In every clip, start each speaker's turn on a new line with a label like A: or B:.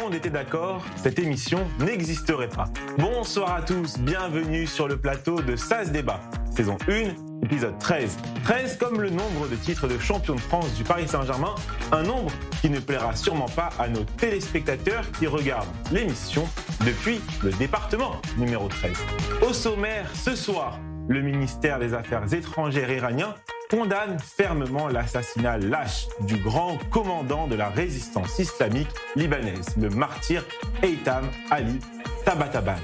A: monde était d'accord, cette émission n'existerait pas. Bonsoir à tous, bienvenue sur le plateau de Ça se débat, saison 1, épisode 13. 13 comme le nombre de titres de champion de France du Paris Saint-Germain, un nombre qui ne plaira sûrement pas à nos téléspectateurs qui regardent l'émission depuis le département numéro 13. Au sommaire, ce soir, le ministère des Affaires étrangères iranien condamne fermement l'assassinat lâche du grand commandant de la résistance islamique libanaise, le martyr Eitam Ali Tabatabai,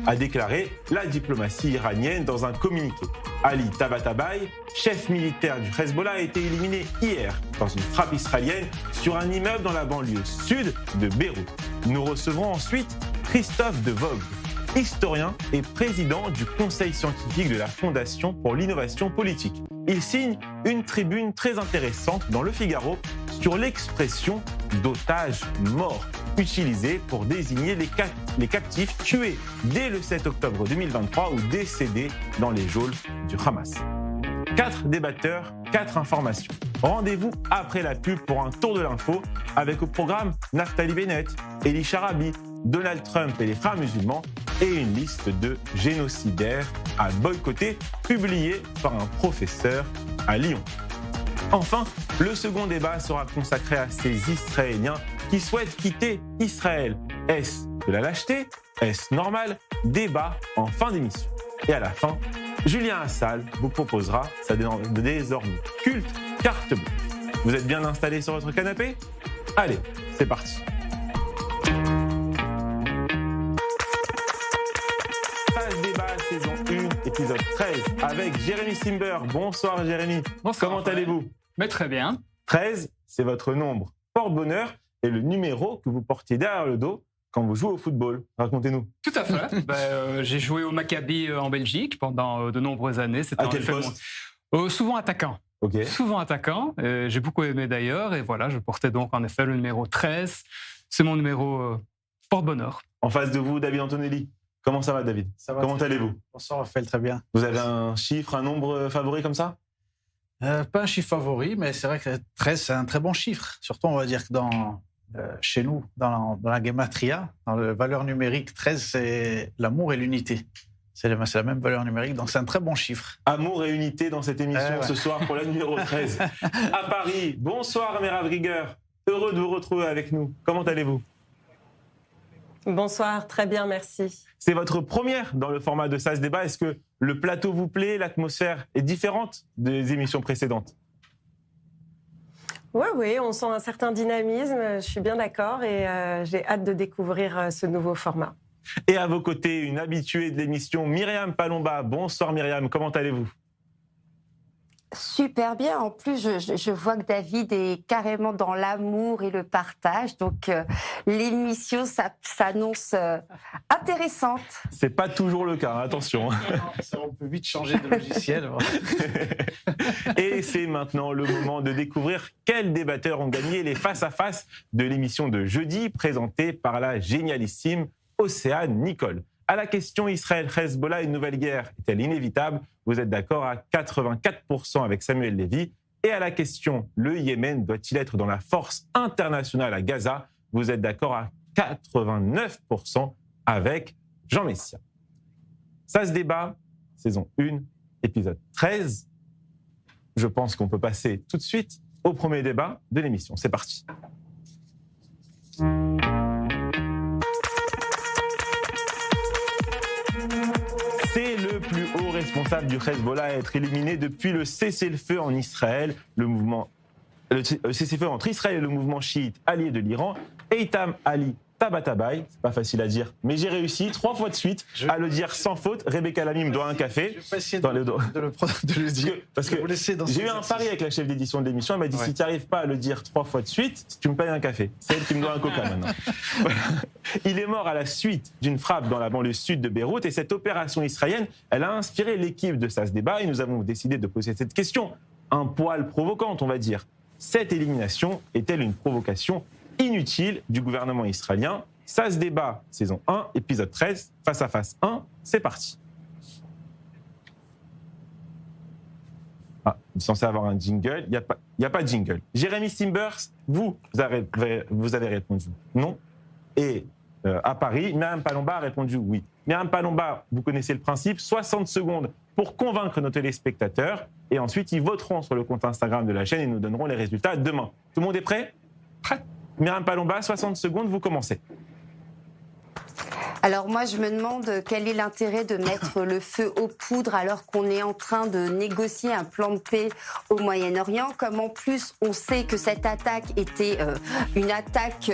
A: a déclaré la diplomatie iranienne dans un communiqué. Ali Tabatabai, chef militaire du Hezbollah, a été éliminé hier dans une frappe israélienne sur un immeuble dans la banlieue sud de Beyrouth. Nous recevrons ensuite Christophe de Vogue, historien et président du conseil scientifique de la Fondation pour l'innovation politique. Il signe une tribune très intéressante dans Le Figaro sur l'expression d'otages morts, utilisée pour désigner les captifs tués dès le 7 octobre 2023 ou décédés dans les geôles du Hamas. 4 débatteurs, 4 informations. Rendez-vous après la pub pour un tour de l'info avec au programme Naftali Bennett, Eli Charabi, Donald Trump et les frères musulmans et une liste de génocidaires à boycotter publiée par un professeur à Lyon. Enfin, le second débat sera consacré à ces Israéliens qui souhaitent quitter Israël. Est-ce de la lâcheté? Est-ce normal? Débat en fin d'émission. Et à la fin, Julien Assal vous proposera sa désormais culte carte bleue. Vous êtes bien installés sur votre canapé? Allez, c'est parti. Saison 1, épisode 13, avec Jérémy Simber. Bonsoir Jérémy.
B: Bonsoir.
A: Comment allez-vous?
B: Mais très bien.
A: 13, c'est votre nombre porte-bonheur et le numéro que vous portiez derrière le dos quand vous jouez au football. Racontez-nous.
B: Tout à fait. J'ai joué au Maccabi en Belgique pendant de nombreuses années.
A: À quel poste?
B: Souvent attaquant.
A: Okay.
B: Souvent attaquant. J'ai beaucoup aimé d'ailleurs. Et voilà, je portais donc en effet le numéro 13. C'est mon numéro porte-bonheur.
A: En face de vous, David Antonelli. Comment ça va, David?
C: Ça va.
A: Comment allez-vous?
C: Bonsoir, Raphaël, très bien.
A: Vous avez un chiffre, un nombre favori comme ça?
C: Pas un chiffre favori, mais c'est vrai que 13, c'est un très bon chiffre. Surtout, on va dire que chez nous, dans la gematria, dans la valeur numérique, 13, c'est l'amour et l'unité. C'est la même valeur numérique, donc c'est un très bon chiffre.
A: Amour et unité dans cette émission ce soir pour la numéro 13. À Paris, bonsoir Merav Riguer. Heureux de vous retrouver avec nous. Comment allez-vous?
D: Bonsoir, très bien, merci.
A: C'est votre première dans le format de Ça se débat. Est-ce que le plateau vous plaît? L'atmosphère est différente des émissions précédentes?
D: Oui, on sent un certain dynamisme, je suis bien d'accord et j'ai hâte de découvrir ce nouveau format.
A: Et à vos côtés, une habituée de l'émission, Myriam Palomba. Bonsoir Myriam, comment allez-vous?
E: Super bien. En plus, je vois que David est carrément dans l'amour et le partage. Donc, l'émission s'annonce intéressante.
A: C'est pas toujours le cas, attention.
C: On peut vite changer de logiciel.
A: Et c'est maintenant le moment de découvrir quels débatteurs ont gagné les face-à-face de l'émission de jeudi, présentée par la génialissime Océane Nicole. À la question Israël-Hezbollah, une nouvelle guerre est-elle inévitable? Vous êtes d'accord à 84% avec Samuel Lévy. Et à la question le Yémen doit-il être dans la force internationale à Gaza? Vous êtes d'accord à 89% avec Jean Messia. Ça se débat, saison 1, épisode 13. Je pense qu'on peut passer tout de suite au premier débat de l'émission. C'est parti. C'est le plus haut responsable du Hezbollah à être éliminé depuis le cessez-le-feu en Israël, le cessez-le-feu entre Israël et le mouvement chiite allié de l'Iran, Eitam Ali Tabatabai. C'est pas facile à dire, mais j'ai réussi 3 fois de suite à le dire sans faute. Rebecca Lamy me doit un café.
C: Je vais pas essayer de le dire.
A: Parce que j'ai eu un pari avec la chef d'édition de l'émission. Elle m'a dit si tu n'arrives pas à le dire 3 fois de suite, tu me payes un café. C'est elle qui me doit un coca maintenant. Voilà. Il est mort à la suite d'une frappe dans la banlieue sud de Beyrouth. Et cette opération israélienne, elle a inspiré l'équipe de Ça se débat. Et nous avons décidé de poser cette question, un poil provocante, on va dire. Cette élimination est-elle une provocation inutile du gouvernement israélien? Ça se débat, saison 1, épisode 13, face à face 1, c'est parti. Ah, il est censé avoir un jingle, il n'y a pas de jingle. Jérémy Simbers, vous avez répondu non. et à Paris. Myriam Palomba a répondu oui. Myriam Palomba, vous connaissez le principe, 60 secondes pour convaincre nos téléspectateurs et ensuite ils voteront sur le compte Instagram de la chaîne et nous donneront les résultats demain. Tout le monde est prêt ?
B: Prêt.
A: Myriam Palomba, 60 secondes, vous commencez.
E: Alors moi, je me demande quel est l'intérêt de mettre le feu aux poudres alors qu'on est en train de négocier un plan de paix au Moyen-Orient. Comme en plus, on sait que cette attaque était une attaque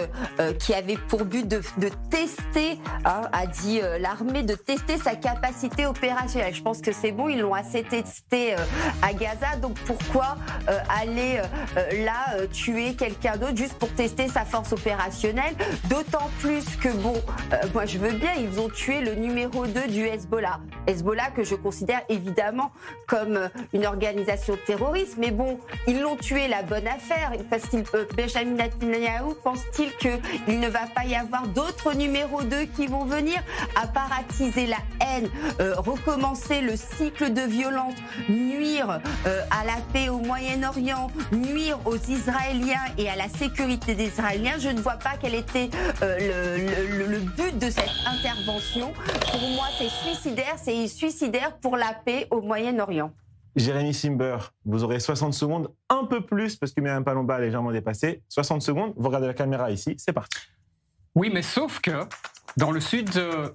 E: qui avait pour but de tester, a dit l'armée, de tester sa capacité opérationnelle. Je pense que c'est bon, ils l'ont assez testé à Gaza. Donc pourquoi aller là tuer quelqu'un d'autre juste pour tester sa force opérationnelle? D'autant plus que bon, moi je veux bien, ils ont tué le numéro 2 du Hezbollah. Hezbollah que je considère évidemment comme une organisation terroriste, mais bon, ils l'ont tué, la bonne affaire, parce qu'il Benjamin Netanyahou pense-t-il qu'il ne va pas y avoir d'autres numéros 2 qui vont venir, à part attiser la haine, recommencer le cycle de violence, nuire à la paix au Moyen-Orient, nuire aux Israéliens et à la sécurité des Israéliens. Je ne vois pas quel était le but de cette intervention. Pour moi, c'est suicidaire pour la paix au Moyen-Orient.
A: Jérémy Simber, vous aurez 60 secondes, un peu plus, parce que Myriam Palomba a légèrement dépassé. 60 secondes, vous regardez la caméra ici, c'est parti.
B: Oui, mais sauf que dans le sud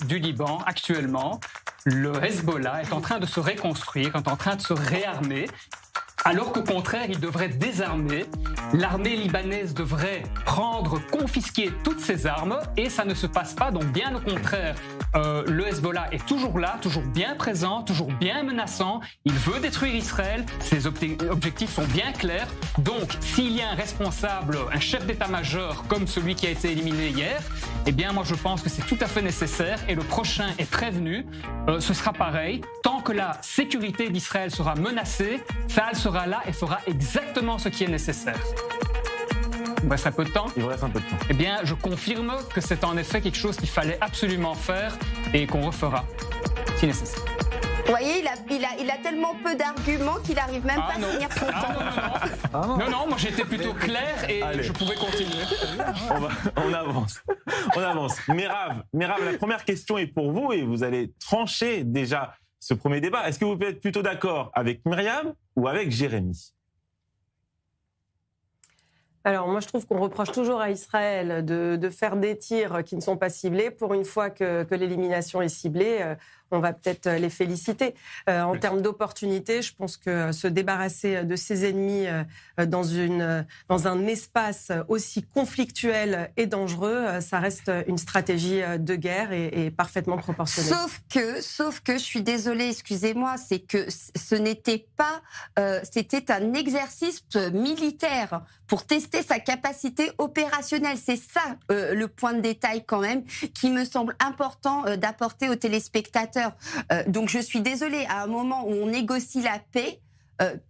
B: du Liban, actuellement, le Hezbollah est en train de se reconstruire, est en train de se réarmer. Alors qu'au contraire, il devrait désarmer. L'armée libanaise devrait confisquer toutes ses armes et ça ne se passe pas. Donc bien au contraire, le Hezbollah est toujours là, toujours bien présent, toujours bien menaçant. Il veut détruire Israël. Ses objectifs sont bien clairs. Donc s'il y a un responsable, un chef d'état-major comme celui qui a été éliminé hier, eh bien moi je pense que c'est tout à fait nécessaire et le prochain est prévenu. Ce sera pareil. Tant que la sécurité d'Israël sera menacée, Tsahal sera là et fera exactement ce qui est nécessaire. Il vous reste un peu de temps ?
A: Il vous reste un peu de temps.
B: Eh bien, je confirme que c'est en effet quelque chose qu'il fallait absolument faire et qu'on refera, si nécessaire.
E: Vous voyez, il a tellement peu d'arguments qu'il n'arrive même pas à finir son temps.
B: Non, moi j'étais plutôt clair et
A: Allez.
B: je pouvais continuer.
A: On avance. On avance. Merav, la première question est pour vous et vous allez trancher déjà ce premier débat. Est-ce que vous pouvez être plutôt d'accord avec Myriam ou avec Jérémy ?
D: Alors moi je trouve qu'on reproche toujours à Israël de faire des tirs qui ne sont pas ciblés. Pour une fois que l'élimination est ciblée, on va peut-être les féliciter. En termes d'opportunité, je pense que se débarrasser de ses ennemis dans un espace aussi conflictuel et dangereux, ça reste une stratégie de guerre et parfaitement proportionnée.
E: Sauf que je suis désolée, excusez-moi, c'est que ce n'était pas, c'était un exercice militaire pour tester sa capacité opérationnelle. C'est ça le point de détail quand même qui me semble important d'apporter aux téléspectateurs. Donc je suis désolée, à un moment où on négocie la paix,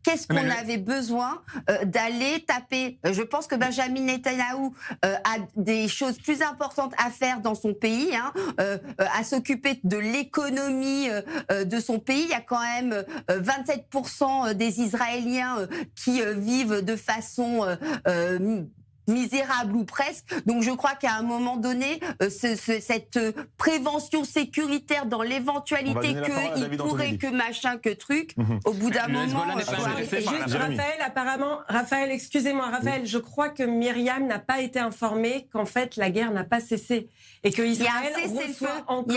E: qu'est-ce qu'on avait besoin d'aller taper? Je pense que Benjamin Netanyahou a des choses plus importantes à faire dans son pays, à s'occuper de l'économie de son pays. Il y a quand même 27% des Israéliens qui vivent de façon misérable ou presque. Donc je crois qu'à un moment donné, cette prévention sécuritaire dans l'éventualité qu'il pourrait que machin, que truc, au bout d'un moment, faut arrêter.
D: Raphaël, excusez-moi, Raphaël, je crois que Myriam n'a pas été informée qu'en fait la guerre n'a pas cessé et que Israël reçoit encore des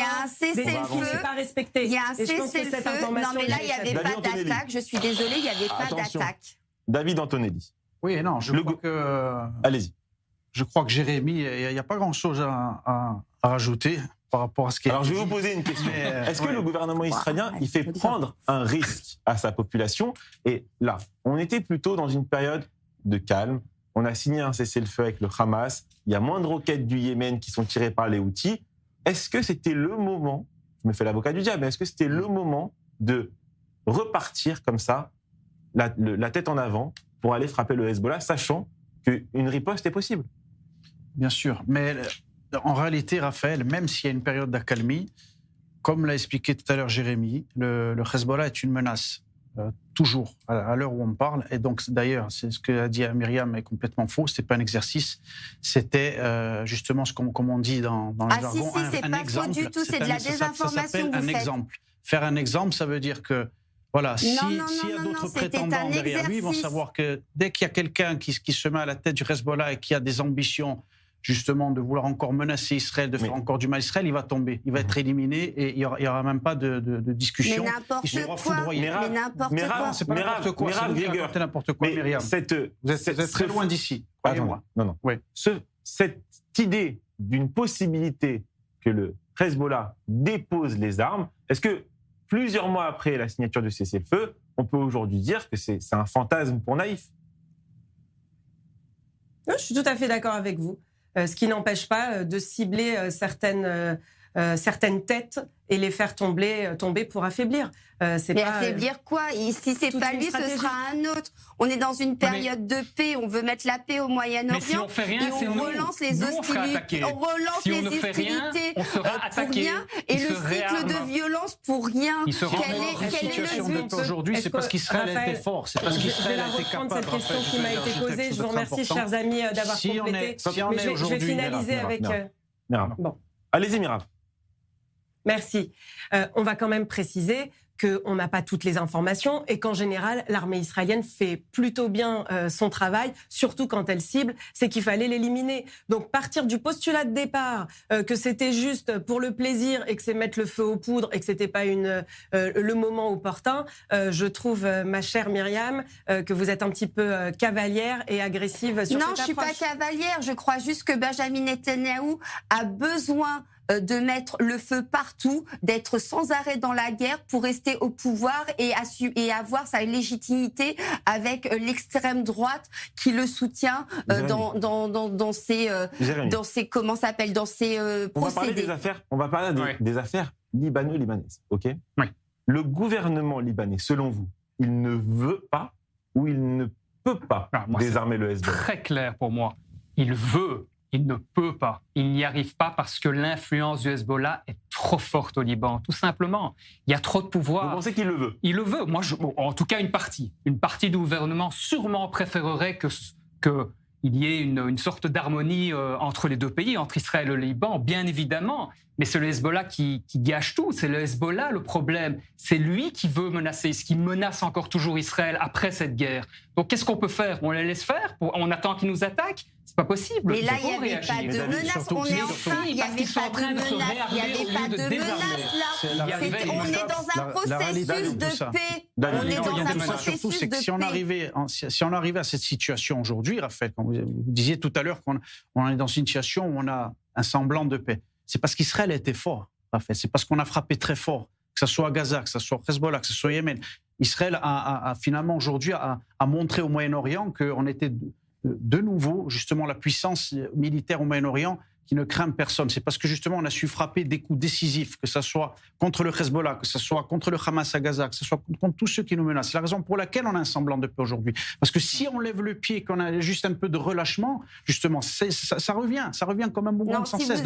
D: consignes pas respectées.
E: Il y a un cessez-le-feu. Non mais là, il n'y avait pas d'attaque. Je suis désolée, il n'y avait pas d'attaque.
A: David Antonelli.
C: Oui, non, je crois que...
A: Allez-y.
C: Je crois que Jérémy, il n'y a pas grand-chose à rajouter par rapport à ce qui est...
A: Alors, je vais vous poser une question. Est-ce que le gouvernement israélien, il fait prendre un risque à sa population? Et là, on était plutôt dans une période de calme. On a signé un cessez-le-feu avec le Hamas. Il y a moins de roquettes du Yémen qui sont tirées par les Houthis. Est-ce que c'était le moment, je me fais l'avocat du diable, mais est-ce que c'était le moment de repartir comme ça, la tête en avant, pour aller frapper le Hezbollah, sachant qu'une riposte est possible?
C: Bien sûr, mais en réalité, Raphaël, même s'il y a une période d'accalmie, comme l'a expliqué tout à l'heure Jérémy, le Hezbollah est une menace toujours, à l'heure où on parle. Et donc, d'ailleurs, c'est ce que a dit Myriam est complètement faux. C'était pas un exercice. C'était justement comme on dit dans le jargon,
E: c'est pas faux du tout. C'est de la désinformation.
C: Ça s'appelle un exemple. Faire un exemple, ça veut dire que voilà, s'il y a d'autres prétendants derrière lui, ils vont savoir que dès qu'il y a quelqu'un qui se met à la tête du Hezbollah et qui a des ambitions justement de vouloir encore menacer Israël, de faire encore du mal à Israël, il va tomber, il va être éliminé et il n'y aura même pas de discussion.
E: Mais n'importe quoi. Mais n'importe quoi.
C: C'est pas n'importe quoi. C'est n'importe quoi, Myriam. Vous êtes très loin d'ici, croyez-moi.
A: Non.
C: Oui.
A: Cette idée d'une possibilité que le Hezbollah dépose les armes, est-ce que plusieurs mois après la signature du cessez-le-feu, on peut aujourd'hui dire que c'est un fantasme pour naïf?
D: Je suis tout à fait d'accord avec vous. Ce qui n'empêche pas de cibler certaines têtes et les faire tomber pour affaiblir.
E: Affaiblir quoi? Si c'est pas lui, ce sera un autre. On est dans une période de paix. On veut mettre la paix au Moyen-Orient.
B: Si on fait rien,
E: et on relance les hostilités. On relance les hostilités pour rien. Et le cycle de violence pour rien.
C: Quel est le but aujourd'hui? C'est parce qu'Israël était fort. C'est parce qu'Israël a été capable.
D: Cette question qui m'a été posée. Je vous remercie, chers amis, d'avoir complété. Mais je vais finaliser avec.
A: Bon. Allez-y, Myriam.
D: Merci. On va quand même préciser qu'on n'a pas toutes les informations et qu'en général, l'armée israélienne fait plutôt bien son travail, surtout quand elle cible, c'est qu'il fallait l'éliminer. Donc partir du postulat de départ que c'était juste pour le plaisir et que c'est mettre le feu aux poudres et que c'était pas le moment opportun, je trouve, ma chère Myriam, que vous êtes un petit peu cavalière et agressive sur cette approche.
E: Non, je suis pas cavalière. Je crois juste que Benjamin Netanyahou a besoin de mettre le feu partout, d'être sans arrêt dans la guerre pour rester au pouvoir et avoir sa légitimité avec l'extrême droite qui le soutient dans ses procédés.
A: On va parler des affaires libano-libanaises, ok?
B: Oui.
A: Le gouvernement libanais, selon vous, il ne veut pas ou il ne peut pas désarmer le Hezbollah?
B: Très clair pour moi. Il veut. Il ne peut pas. Il n'y arrive pas parce que l'influence du Hezbollah est trop forte au Liban, tout simplement. Il y a trop de pouvoir.
A: Vous pensez qu'il le veut?
B: Il le veut. Moi, en tout cas, une partie du gouvernement sûrement préférerait qu'il y ait une sorte d'harmonie entre les deux pays, entre Israël et le Liban, bien évidemment. Mais c'est le Hezbollah qui gâche tout. C'est le Hezbollah le problème. C'est lui qui veut menacer, ce qui menace encore toujours Israël après cette guerre. Donc, qu'est-ce qu'on peut faire? On les laisse faire? On attend qu'ils nous attaquent? C'est pas possible.
E: Mais là, il n'y avait pas de menace. On est enfin, il n'y avait pas de menace. Il n'y avait pas de menace là. On est dans un processus de paix. On est dans un processus de paix.
C: Si on arrivait à cette situation aujourd'hui, Raphaël, quand vous disiez tout à l'heure qu'on est dans une situation où on a un semblant de paix, c'est parce qu'Israël était fort, Raphaël. C'est parce qu'on a frappé très fort, que ce soit à Gaza, que ce soit au Hezbollah, que ce soit au Yémen. Israël a finalement aujourd'hui montré au Moyen-Orient qu'on était de nouveau, justement, la puissance militaire au Moyen-Orient qui ne craint personne. C'est parce que, justement, on a su frapper des coups décisifs, que ce soit contre le Hezbollah, que ce soit contre le Hamas à Gaza, que ce soit contre tous ceux qui nous menacent. C'est la raison pour laquelle on a un semblant de paix aujourd'hui. Parce que si on lève le pied, qu'on a juste un peu de relâchement, justement, ça revient comme un mouvement sans cesse. Ce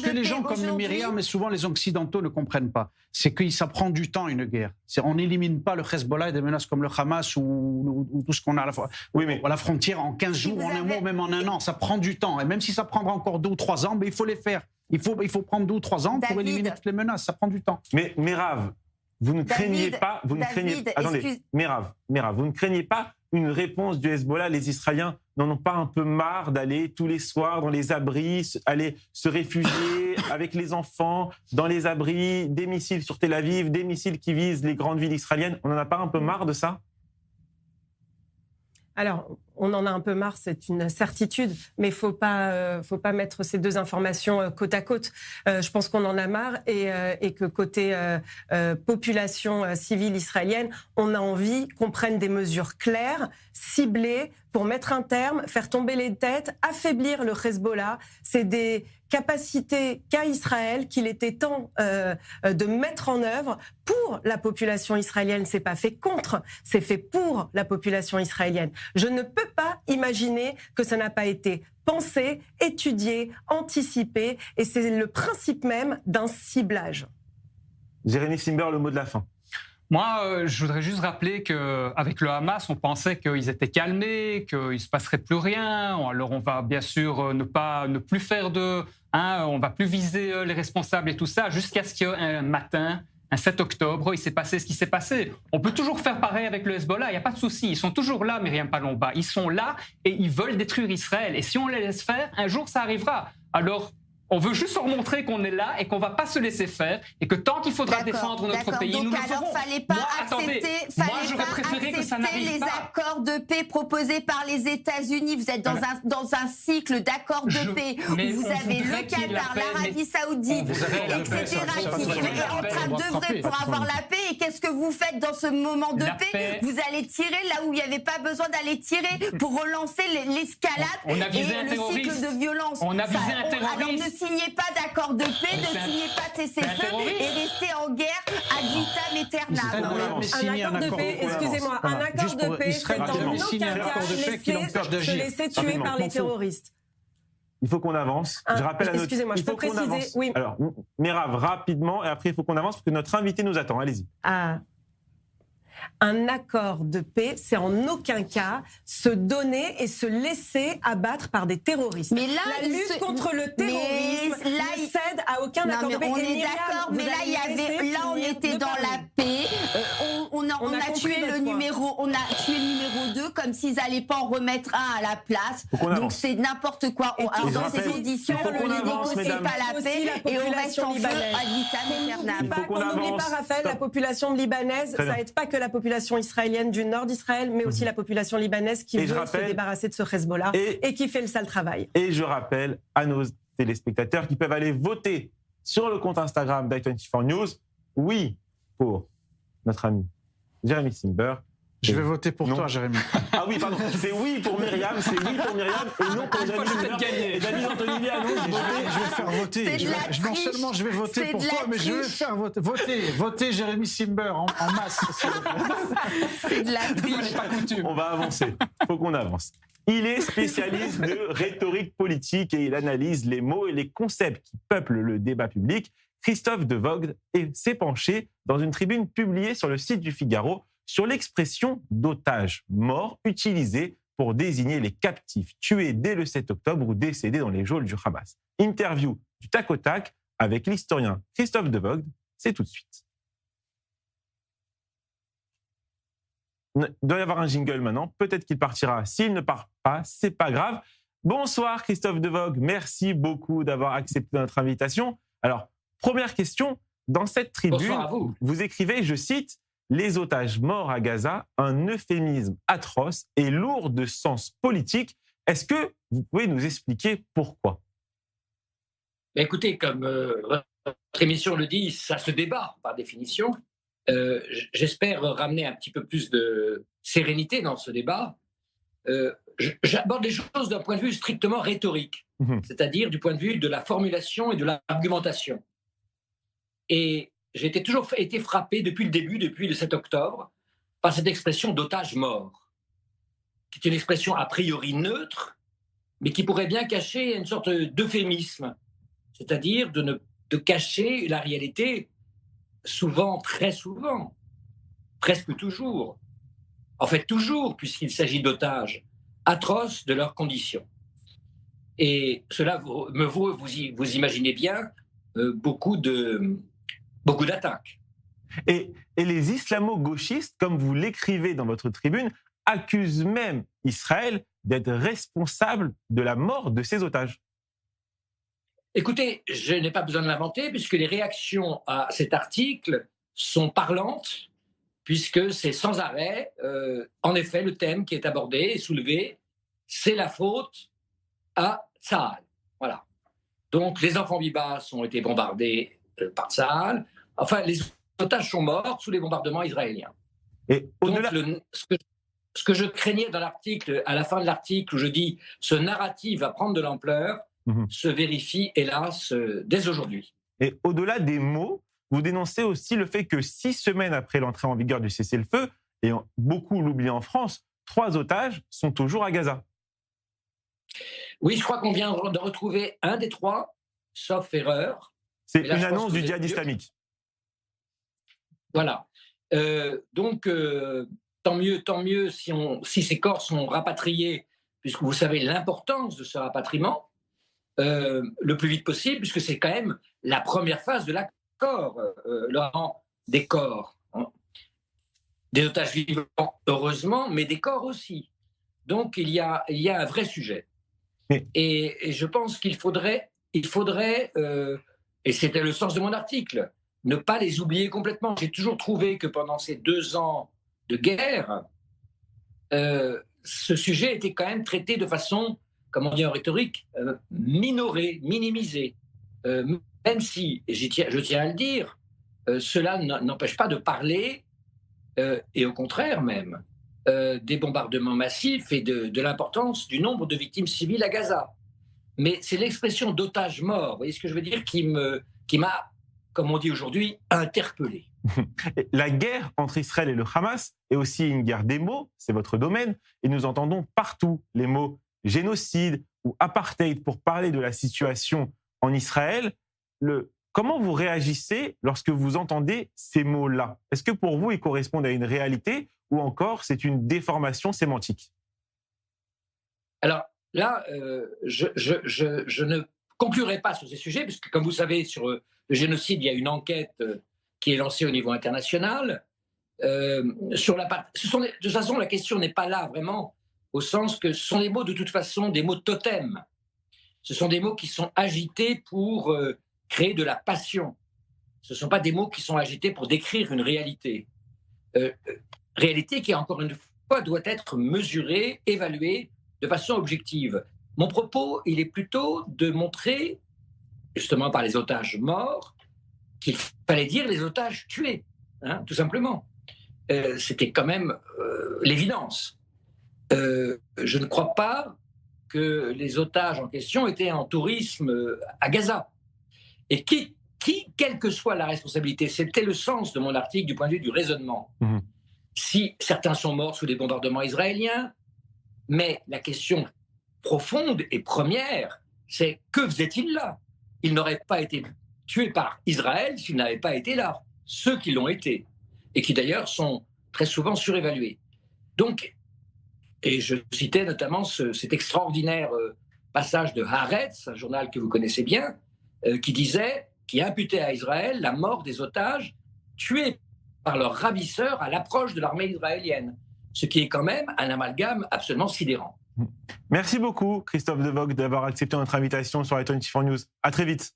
C: que les gens comme le Myriam et souvent les Occidentaux ne comprennent pas, c'est que ça prend du temps, une guerre. On n'élimine pas le Hezbollah et des menaces comme le Hamas ou tout ce qu'on a à la frontière en 15 jours, en un mois, même en un an. Ça prend du temps. Et même si ça prendra encore 2 ou 3 ans, mais il faut les faire. Il faut prendre 2 ou 3 ans pour éliminer toutes les menaces. Ça prend du temps.
A: Mais Merav, vous ne craignez pas... Attendez, Merav, vous ne craignez pas une réponse du Hezbollah? Les Israéliens n'en ont pas un peu marre d'aller tous les soirs dans les abris, aller se réfugier avec les enfants dans les abris, des missiles sur Tel Aviv, des missiles qui visent les grandes villes israéliennes? On n'en a pas un peu marre de ça?
D: Alors, on en a un peu marre, c'est une certitude, mais il faut pas mettre ces deux informations côte à côte. Je pense qu'on en a marre et que côté population civile israélienne, on a envie qu'on prenne des mesures claires, ciblées, pour mettre un terme, faire tomber les têtes, affaiblir le Hezbollah. C'est des capacités qu'a Israël qu'il était temps de mettre en œuvre pour la population israélienne. C'est pas fait contre, c'est fait pour la population israélienne. Je ne peux pas imaginer que ça n'a pas été pensé, étudié, anticipé, et c'est le principe même d'un ciblage.
A: Jérémy Simber, le mot de la fin.
B: Moi, je voudrais juste rappeler qu'avec le Hamas, on pensait qu'ils étaient calmés, qu'il ne se passerait plus rien. Alors, on va bien sûr ne plus faire on va plus viser les responsables et tout ça, jusqu'à ce qu'un matin, un 7 octobre, il s'est passé ce qui s'est passé. On peut toujours faire pareil avec le Hezbollah, il n'y a pas de souci. Ils sont toujours là, Myriam Palomba. Ils sont là et ils veulent détruire Israël. Et si on les laisse faire, un jour, ça arrivera. Alors, on veut juste leur montrer qu'on est là et qu'on ne va pas se laisser faire et que tant qu'il faudra défendre notre pays,
E: donc,
B: nous le
E: alors,
B: ferons.
E: Fallait pas accepter les accords de paix proposés par les États-Unis. Vous êtes dans un cycle d'accords de paix où vous avez le Qatar, l'Arabie Saoudite, etc. qui est en train d'œuvrer pour avoir la paix. Et qu'est-ce que vous faites dans ce moment de paix? Vous allez tirer là où il n'y avait pas besoin d'aller tirer pour relancer l'escalade et le cycle de violence.
B: On a visé un terroriste.
E: Ne signez pas d'accord de paix, ne signez pas TCFE et restez en guerre ad vitam aeternam.
D: Un accord de paix, excusez-moi, un accord de paix, c'est en aucun cas se laisser tuer par les terroristes.
A: Il faut qu'on avance. Je rappelle à notre...
D: Excusez-moi, je peux préciser. Oui.
A: Alors, Merav, rapidement, et après, il faut qu'on avance parce que notre invité nous attend. Allez-y.
D: Un accord de paix, c'est en aucun cas se donner et se laisser abattre par des terroristes.
E: Mais là,
D: la lutte contre le terrorisme ne cède à aucun accord de paix.
E: On est d'accord, mais là, on était dans la paix. On a tué le numéro 2 comme s'ils n'allaient pas en remettre un à la place. Donc c'est n'importe quoi. Dans ces auditions, on ne négocie pas la paix et on reste en feu ad vitam aeternam.
D: On n'oublie pas, Raphaël, la population libanaise, ça n'aide pas que la population israélienne du nord d'Israël, mais aussi la population libanaise qui veut se débarrasser de ce Hezbollah et qui fait le sale travail.
A: Et je rappelle à nos téléspectateurs qui peuvent aller voter sur le compte Instagram d'i24 News, oui pour notre ami Jérémy Simber.
C: Je vais voter pour toi, Jérémy.
A: Ah oui, pardon, c'est oui pour Myriam, et non pour Jérémy Simber. Et David Anthony annonce
C: je vais faire voter. Non seulement je vais voter pour toi, mais je vais faire voter. Votez Jérémy Simber en masse.
E: C'est de la triche.
A: On va avancer. Il faut qu'on avance. Il est spécialiste de rhétorique politique et il analyse les mots et les concepts qui peuplent le débat public. Christophe de Vogt s'est penché dans une tribune publiée sur le site du Figaro sur l'expression d'otages morts utilisée pour désigner les captifs tués dès le 7 octobre ou décédés dans les geôles du Hamas. Interview du tac au tac avec l'historien Christophe de Vogt, c'est tout de suite. Il doit y avoir un jingle maintenant, peut-être qu'il partira. S'il ne part pas, c'est pas grave. Bonsoir Christophe de Vogt, merci beaucoup d'avoir accepté notre invitation. Alors, première question, dans cette tribune, vous écrivez, je cite, « Les otages morts à Gaza, un euphémisme atroce et lourd de sens politique ». Est-ce que vous pouvez nous expliquer pourquoi ?
F: Écoutez, comme votre émission le dit, ça se débat par définition. J'espère ramener un petit peu plus de sérénité dans ce débat. J'aborde les choses d'un point de vue strictement rhétorique, c'est-à-dire du point de vue de la formulation et de l'argumentation. Et j'ai toujours été frappé depuis le début, depuis le 7 octobre, par cette expression d'otage mort, qui est une expression a priori neutre, mais qui pourrait bien cacher une sorte d'euphémisme, c'est-à-dire de cacher la réalité souvent, très souvent, presque toujours, en fait toujours, puisqu'il s'agit d'otages atroces de leurs conditions. Et cela vous imaginez bien, beaucoup d'attaques.
A: Et les islamo-gauchistes, comme vous l'écrivez dans votre tribune, accusent même Israël d'être responsable de la mort de ses otages.
F: Écoutez, je n'ai pas besoin de l'inventer, puisque les réactions à cet article sont parlantes, puisque c'est sans arrêt, en effet, le thème qui est abordé et soulevé, c'est la faute à Tsahal. Voilà. Donc, les enfants Bibas ont été bombardés par Tsahal. Enfin, les otages sont morts sous les bombardements israéliens.
A: Et au-delà...
F: Donc, ce que je craignais dans l'article, à la fin de l'article, où je dis « ce narratif va prendre de l'ampleur », se vérifie, hélas, dès aujourd'hui.
A: Et au-delà des mots, vous dénoncez aussi le fait que 6 semaines après l'entrée en vigueur du cessez-le-feu, et beaucoup l'oublient en France, 3 otages sont toujours à Gaza.
F: Oui, je crois qu'on vient de retrouver un des 3, sauf erreur.
A: C'est une annonce du djihad islamique.
F: Voilà. Donc, tant mieux si ces corps sont rapatriés, puisque vous savez l'importance de ce rapatriement, le plus vite possible, puisque c'est quand même la première phase de l'accord, Laurent, des corps. Hein. Des otages vivants, heureusement, mais des corps aussi. Donc, il y a un vrai sujet. Et je pense qu'il faudrait et c'était le sens de mon article, ne pas les oublier complètement. J'ai toujours trouvé que pendant ces 2 ans de guerre, ce sujet était quand même traité de façon, comme on dit en rhétorique, minorée, minimisée. Même si, je tiens à le dire, cela n'empêche pas de parler, et au contraire même, des bombardements massifs et de l'importance du nombre de victimes civiles à Gaza. Mais c'est l'expression d'otages morts, vous voyez ce que je veux dire, qui m'a, comme on dit aujourd'hui, interpellé.
A: La guerre entre Israël et le Hamas est aussi une guerre des mots, c'est votre domaine, et nous entendons partout les mots génocide ou apartheid pour parler de la situation en Israël. Comment vous réagissez lorsque vous entendez ces mots-là? Est-ce que pour vous, ils correspondent à une réalité ou encore c'est une déformation sémantique?
F: Alors là, je ne conclurai pas sur ces sujets, puisque comme vous savez, sur le génocide, il y a une enquête qui est lancée au niveau international. De toute façon, la question n'est pas là vraiment, au sens que ce sont des mots de toute façon, des mots de totem. Ce sont des mots qui sont agités pour créer de la passion. Ce ne sont pas des mots qui sont agités pour décrire une réalité. Réalité qui, encore une fois, doit être mesurée, évaluée de façon objective. Mon propos, il est plutôt de montrer, justement par les otages morts, qu'il fallait dire les otages tués, hein, tout simplement. C'était quand même l'évidence. Je ne crois pas que les otages en question étaient en tourisme à Gaza. Et quelle que soit la responsabilité, c'était le sens de mon article du point de vue du raisonnement. Si certains sont morts sous des bombardements israéliens, mais la question profonde et première, c'est que faisaient-ils là? Ils n'auraient pas été tués par Israël s'ils n'avaient pas été là. Ceux qui l'ont été, et qui d'ailleurs sont très souvent surévalués. Donc, et je citais notamment cet extraordinaire passage de Haaretz, un journal que vous connaissez bien, qui imputait à Israël la mort des otages tués par leurs ravisseurs à l'approche de l'armée israélienne. Ce qui est quand même un amalgame absolument sidérant.
A: Merci beaucoup, Christophe De Voogd, d'avoir accepté notre invitation sur la 24 News. À très vite.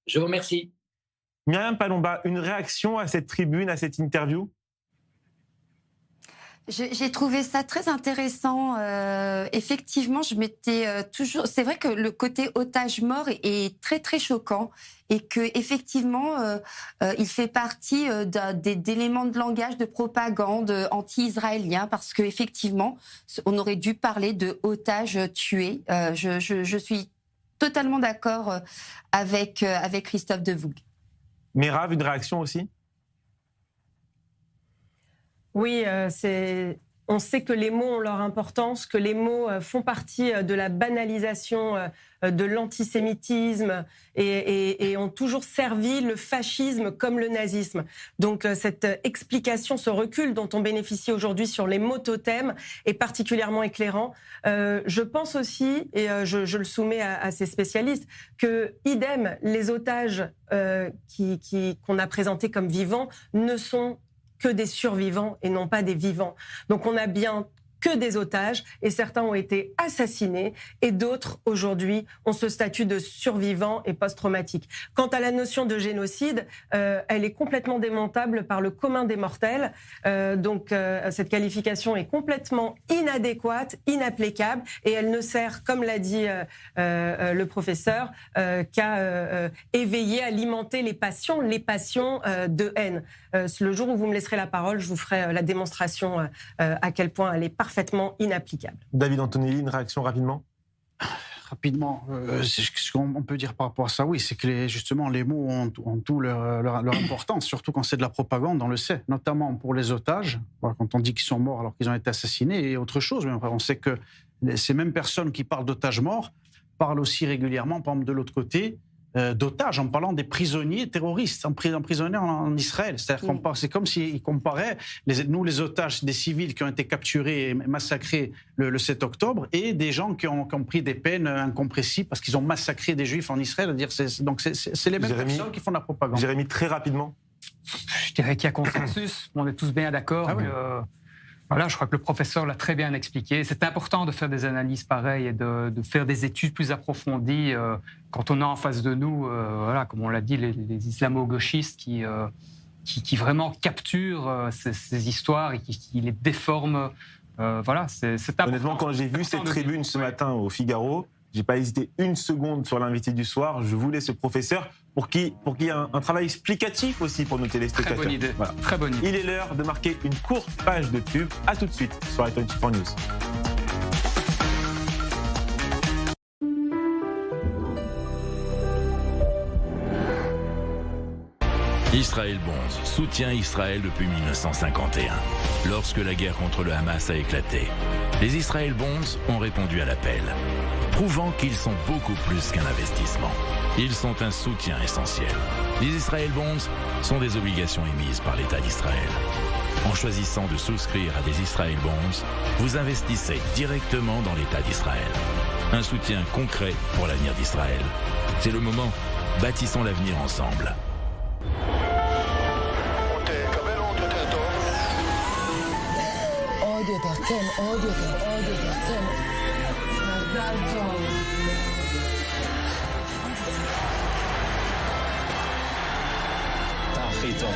F: Je vous remercie.
A: Myriam Palomba, une réaction à cette tribune, à cette interview?
E: J'ai trouvé ça très intéressant. Effectivement, je m'étais toujours. C'est vrai que le côté otage mort est très très choquant et que effectivement, il fait partie d'éléments de langage de propagande anti-israélien parce que effectivement, on aurait dû parler de otages tués. Je suis totalement d'accord avec Christophe De Voogd.
A: Merav, une réaction aussi?
D: Oui, on sait que les mots ont leur importance, que les mots font partie de la banalisation de l'antisémitisme et ont toujours servi le fascisme comme le nazisme. Donc cette explication, ce recul dont on bénéficie aujourd'hui sur les mots totems est particulièrement éclairant. Je pense aussi, et je le soumets à ces spécialistes, que idem, les otages qu'on a présentés comme vivants ne sont que des survivants et non pas des vivants. Donc on a bien que des otages et certains ont été assassinés et d'autres aujourd'hui ont ce statut de survivants et post-traumatique. Quant à la notion de génocide, elle est complètement démontable par le commun des mortels. Donc cette qualification est complètement inadéquate, inapplicable et elle ne sert, comme l'a dit le professeur, qu'à éveiller, alimenter les passions de haine. Le jour où vous me laisserez la parole, je vous ferai la démonstration à quel point elle est parfaitement inapplicable.
A: David Antonelli, une réaction rapidement?
C: Rapidement, ce qu'on peut dire par rapport à ça, oui, c'est que justement les mots ont tout leur importance, surtout quand c'est de la propagande, on le sait, notamment pour les otages, quand on dit qu'ils sont morts alors qu'ils ont été assassinés et autre chose, mais on sait que ces mêmes personnes qui parlent d'otages morts parlent aussi régulièrement, par exemple de l'autre côté, d'otages, en parlant des prisonniers terroristes emprisonnés en Israël. C'est-à-dire c'est comme s'ils comparaient les otages des civils qui ont été capturés et massacrés le 7 octobre et des gens qui ont pris des peines incompressibles parce qu'ils ont massacré des juifs en Israël. Donc c'est les mêmes personnes qui font la propagande.
A: Jérémy, très rapidement.
B: Je dirais qu'il y a consensus. On est tous bien d'accord. Voilà, je crois que le professeur l'a très bien expliqué. C'est important de faire des analyses pareilles et de faire des études plus approfondies quand on a en face de nous, voilà, comme on l'a dit, les islamo-gauchistes qui vraiment capturent ces histoires et qui les déforment. Voilà, c'est important.
A: Honnêtement, quand j'ai vu cette tribune ce matin au Figaro, j'ai pas hésité une seconde sur l'invité du soir. Je voulais ce professeur pour qu'il y ait un travail explicatif aussi pour nos téléspectateurs.
B: Très bonne idée.
A: Voilà.
B: Très bonne idée.
A: Il est l'heure de marquer une courte page de pub. À tout de suite sur i24 News.
G: Israël Bonds soutient Israël depuis 1951, lorsque la guerre contre le Hamas a éclaté. Les Israël Bonds ont répondu à l'appel, prouvant qu'ils sont beaucoup plus qu'un investissement. Ils sont un soutien essentiel. Les Israël Bonds sont des obligations émises par l'État d'Israël. En choisissant de souscrire à des Israël Bonds, vous investissez directement dans l'État d'Israël. Un soutien concret pour l'avenir d'Israël. C'est le moment. Bâtissons l'avenir ensemble.
H: עוד יותר, כן, עוד יותר, עוד יותר, כן. מזל טוב. אתה הכי טוב.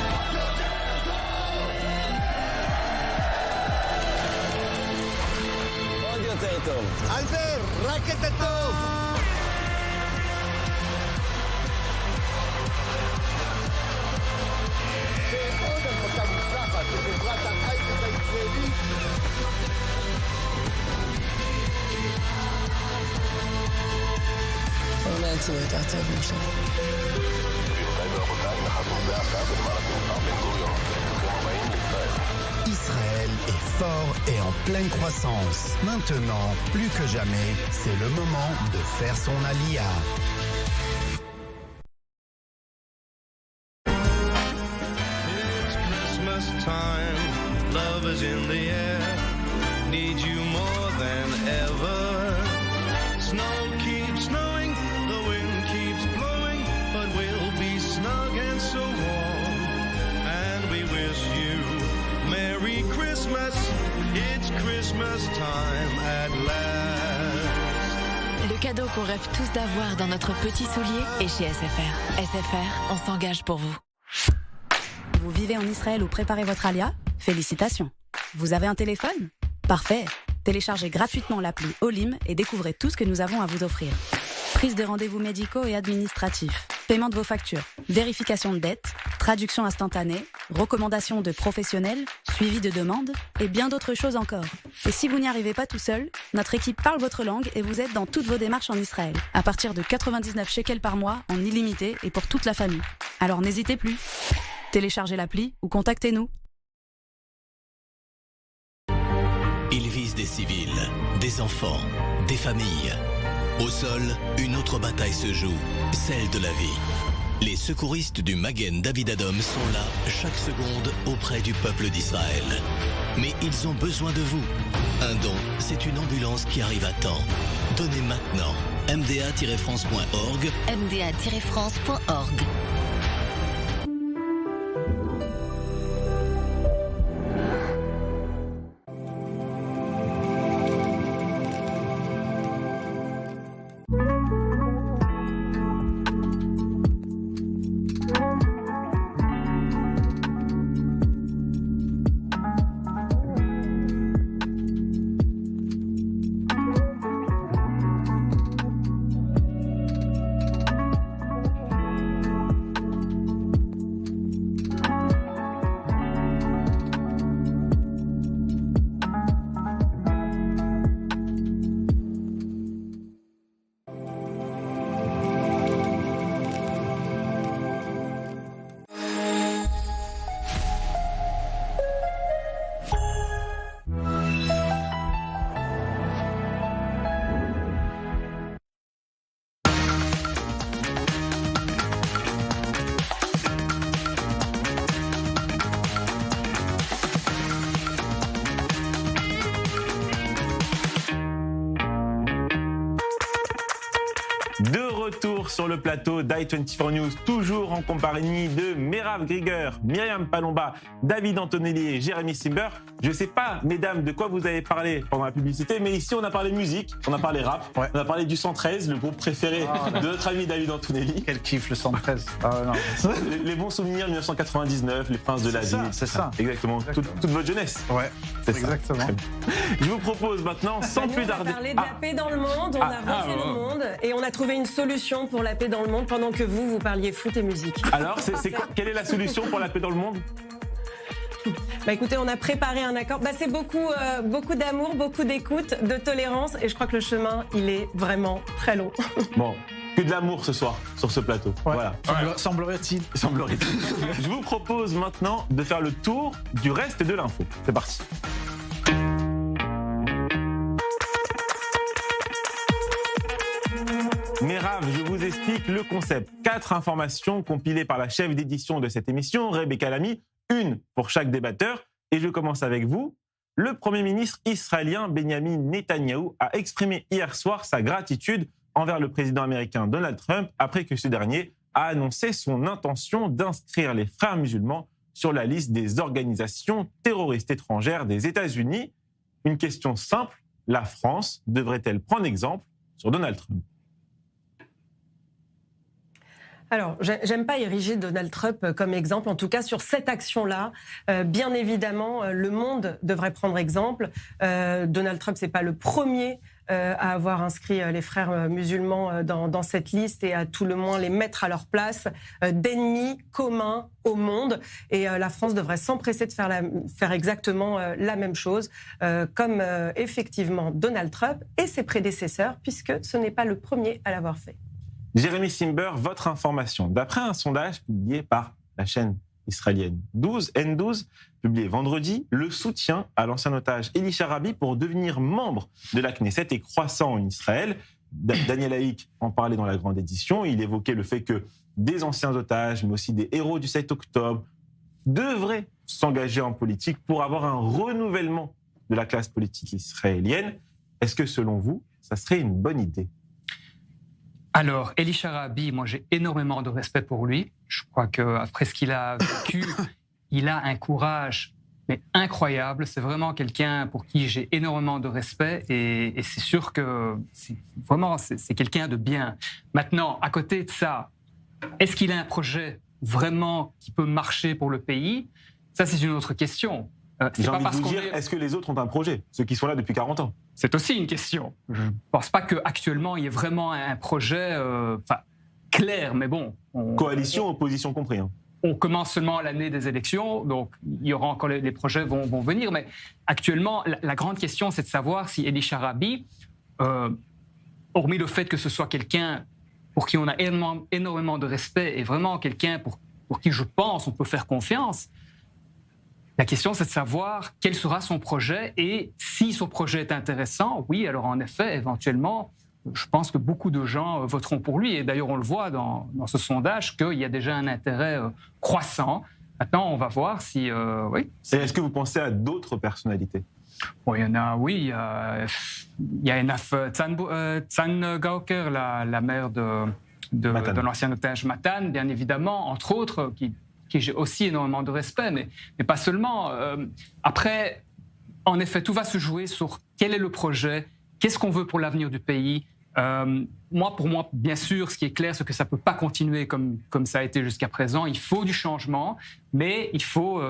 H: עוד יותר טוב. אלבר, רק את הטוב. ועוד הנפקה מוצלחת בחברת ההייטק הישראלית. אולי יצאו יותר טוב משהו.
I: Israël est fort et en pleine croissance. Maintenant, plus que jamais, c'est le moment de faire son alia.
J: It's Christmas time, love is in the air, need you more than ever. Snow keeps snowing, the wind keeps blowing, but we'll be snug and so warm. And we wish you Merry Christmas, it's Christmas time at last.
K: Le cadeau qu'on rêve tous d'avoir dans notre petit soulier est chez SFR. SFR, on s'engage pour vous.
L: Vous vivez en Israël ou préparez votre alia? Félicitations. Vous avez un téléphone? Parfait. Téléchargez gratuitement l'appli Olim et découvrez tout ce que nous avons à vous offrir. Prise de rendez-vous médicaux et administratifs, paiement de vos factures, vérification de dettes, traduction instantanée, recommandations de professionnels, suivi de demandes et bien d'autres choses encore. Et si vous n'y arrivez pas tout seul, notre équipe parle votre langue et vous aide dans toutes vos démarches en Israël, à partir de 99 shekels par mois en illimité et pour toute la famille. Alors n'hésitez plus. Téléchargez l'appli ou contactez-nous.
M: Ils visent des civils, des enfants, des familles. Au sol, une autre bataille se joue, celle de la vie. Les secouristes du Magen David Adom sont là chaque seconde auprès du peuple d'Israël. Mais ils ont besoin de vous. Un don, c'est une ambulance qui arrive à temps. Donnez maintenant. mda-france.org.
K: mda-france.org.
A: De retour sur le plateau d'i24 News, toujours en compagnie de Merav Grieger, Myriam Palomba, David Antonelli et Jérémy Simber. Je ne sais pas, mesdames, de quoi vous avez parlé pendant la publicité, mais ici on a parlé musique, on a parlé rap, on a parlé du 113, le groupe préféré de notre ami David Antonelli.
C: Quel kiff le 113. Non.
A: Les bons souvenirs 1999, les princes de la ville.
C: C'est ça.
A: Exactement, toute votre jeunesse.
C: Ouais, c'est exactement.
A: Je vous propose maintenant, sans plus tarder...
D: On a parlé de la paix dans le monde, on a refait le monde et on a trouvé une solution pour la paix dans le monde pendant que vous parliez foot et musique.
A: Alors, quelle est la solution pour la paix dans le monde ?
D: Écoutez, on a préparé un accord. C'est beaucoup d'amour, beaucoup d'écoute, de tolérance et je crois que le chemin, il est vraiment très long.
A: Bon, que de l'amour ce soir sur ce plateau.
C: Ouais.
A: Voilà.
C: Semblerait-il.
A: Je vous propose maintenant de faire le tour du reste de l'info. C'est parti. Merav, je vous explique le concept. 4 informations compilées par la chef d'édition de cette émission, Rebecca Lamy, une pour chaque débatteur. Et je commence avec vous. Le Premier ministre israélien Benjamin Netanyahou a exprimé hier soir sa gratitude envers le président américain Donald Trump après que ce dernier a annoncé son intention d'inscrire les frères musulmans sur la liste des organisations terroristes étrangères des États-Unis. Une question simple, la France devrait-elle prendre exemple sur Donald Trump ?
D: Alors, j'aime pas ériger Donald Trump comme exemple, en tout cas sur cette action-là. Bien évidemment, le monde devrait prendre exemple. Donald Trump, c'est pas le premier à avoir inscrit les frères musulmans dans cette liste et à tout le moins les mettre à leur place d'ennemis communs au monde. Et la France devrait s'empresser de faire exactement la même chose, comme effectivement Donald Trump et ses prédécesseurs, puisque ce n'est pas le premier à l'avoir fait.
A: Jérémy Simber, votre information. D'après un sondage publié par la chaîne israélienne N12, publié vendredi, le soutien à l'ancien otage Eli Sharabi pour devenir membre de la Knesset est croissant en Israël. Daniel Haïk en parlait dans la grande édition. Il évoquait le fait que des anciens otages, mais aussi des héros du 7 octobre, devraient s'engager en politique pour avoir un renouvellement de la classe politique israélienne. Est-ce que, selon vous, ça serait une bonne idée ?
B: Alors, Eli Sharabi, moi j'ai énormément de respect pour lui. Je crois qu'après ce qu'il a vécu, il a un courage mais incroyable. C'est vraiment quelqu'un pour qui j'ai énormément de respect et c'est sûr que c'est quelqu'un de bien. Maintenant, à côté de ça, est-ce qu'il a un projet vraiment qui peut marcher pour le pays ? Ça, c'est une autre question.
A: J'ai envie de vous dire, est-ce que les autres ont un projet ? Ceux qui sont là depuis 40 ans.
B: C'est aussi une question. Je ne pense pas qu'actuellement, il y ait vraiment un projet clair, mais bon.
A: Coalition, opposition compris. Hein.
B: On commence seulement l'année des élections, donc il y aura encore les projets vont venir. Mais actuellement, la grande question, c'est de savoir si Eli Sharabi, hormis le fait que ce soit quelqu'un pour qui on a énormément de respect et vraiment quelqu'un pour qui je pense on peut faire confiance, la question, c'est de savoir quel sera son projet et si son projet est intéressant, oui, alors en effet, éventuellement, je pense que beaucoup de gens voteront pour lui. Et d'ailleurs, on le voit dans ce sondage qu'il y a déjà un intérêt croissant. Maintenant, on va voir si... oui.
A: Et est-ce que vous pensez à d'autres personnalités ?
B: Bon, il y en a, oui. Il y a Enaf Tzan-Gauker, la mère de l'ancien otage Matan, bien évidemment, entre autres, qui j'ai aussi énormément de respect, mais pas seulement. Après, en effet, tout va se jouer sur quel est le projet, qu'est-ce qu'on veut pour l'avenir du pays. Pour moi, bien sûr, ce qui est clair, c'est que ça ne peut pas continuer comme ça a été jusqu'à présent. Il faut du changement, mais il faut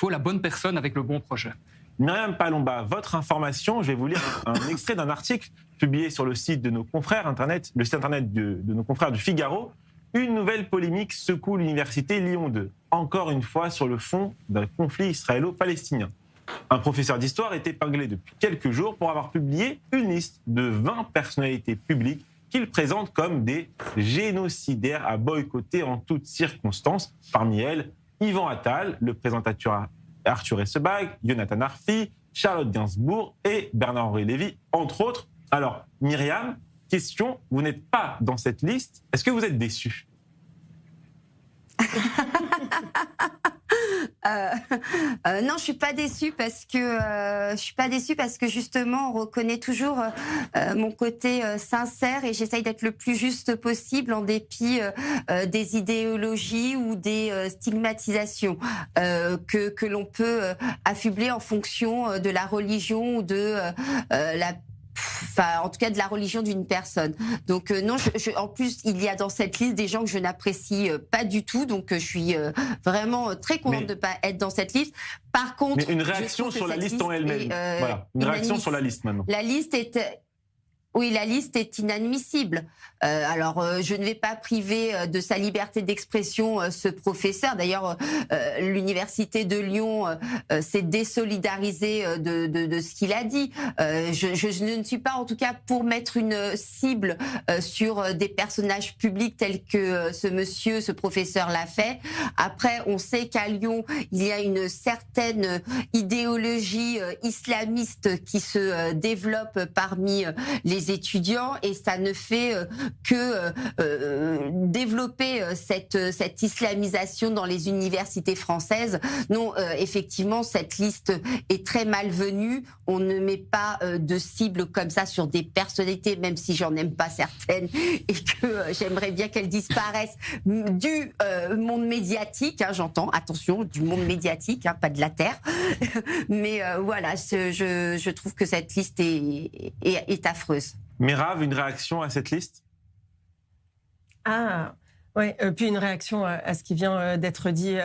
B: la bonne personne avec le bon projet.
A: Myriam Palomba, votre information, je vais vous lire un extrait d'un article publié sur le site de nos confrères internet, le site internet de nos confrères du Figaro. Une nouvelle polémique secoue l'université Lyon 2, encore une fois sur le fond d'un conflit israélo-palestinien. Un professeur d'histoire est épinglé depuis quelques jours pour avoir publié une liste de 20 personnalités publiques qu'il présente comme des génocidaires à boycotter en toutes circonstances. Parmi elles, Yvan Attal, le présentateur Arthur Essebag, Jonathan Arfi, Charlotte Gainsbourg et Bernard-Henri Lévy, entre autres. Alors, Myriam, question, vous n'êtes pas dans cette liste. Est-ce que vous êtes déçue ?
E: Non, je suis pas déçue parce que justement, on reconnaît toujours mon côté sincère et j'essaye d'être le plus juste possible en dépit des idéologies ou des stigmatisations que l'on peut affubler en fonction de la religion ou de en tout cas de la religion d'une personne. Donc non, en plus, il y a dans cette liste des gens que je n'apprécie pas du tout, donc je suis vraiment très contente de ne pas être dans cette liste. Par contre,
A: une réaction sur la liste en elle-même. Voilà, une réaction sur la liste maintenant.
E: La liste est inadmissible. Alors, je ne vais pas priver de sa liberté d'expression ce professeur. D'ailleurs, l'université de Lyon s'est désolidarisée de ce qu'il a dit. Je ne suis pas, en tout cas, pour mettre une cible sur des personnages publics tels que ce professeur l'a fait. Après, on sait qu'à Lyon, il y a une certaine idéologie islamiste qui se développe parmi les étudiants et ça ne fait que développer cette islamisation dans les universités françaises. Non, effectivement, cette liste est très malvenue. On ne met pas de cible comme ça sur des personnalités, même si j'en aime pas certaines et que j'aimerais bien qu'elles disparaissent du monde médiatique. J'entends, attention, du monde médiatique, pas de la terre. Mais voilà, je trouve que cette liste est affreuse.
A: Merav, une réaction à cette liste ?
D: Oui, puis une réaction à ce qui vient d'être dit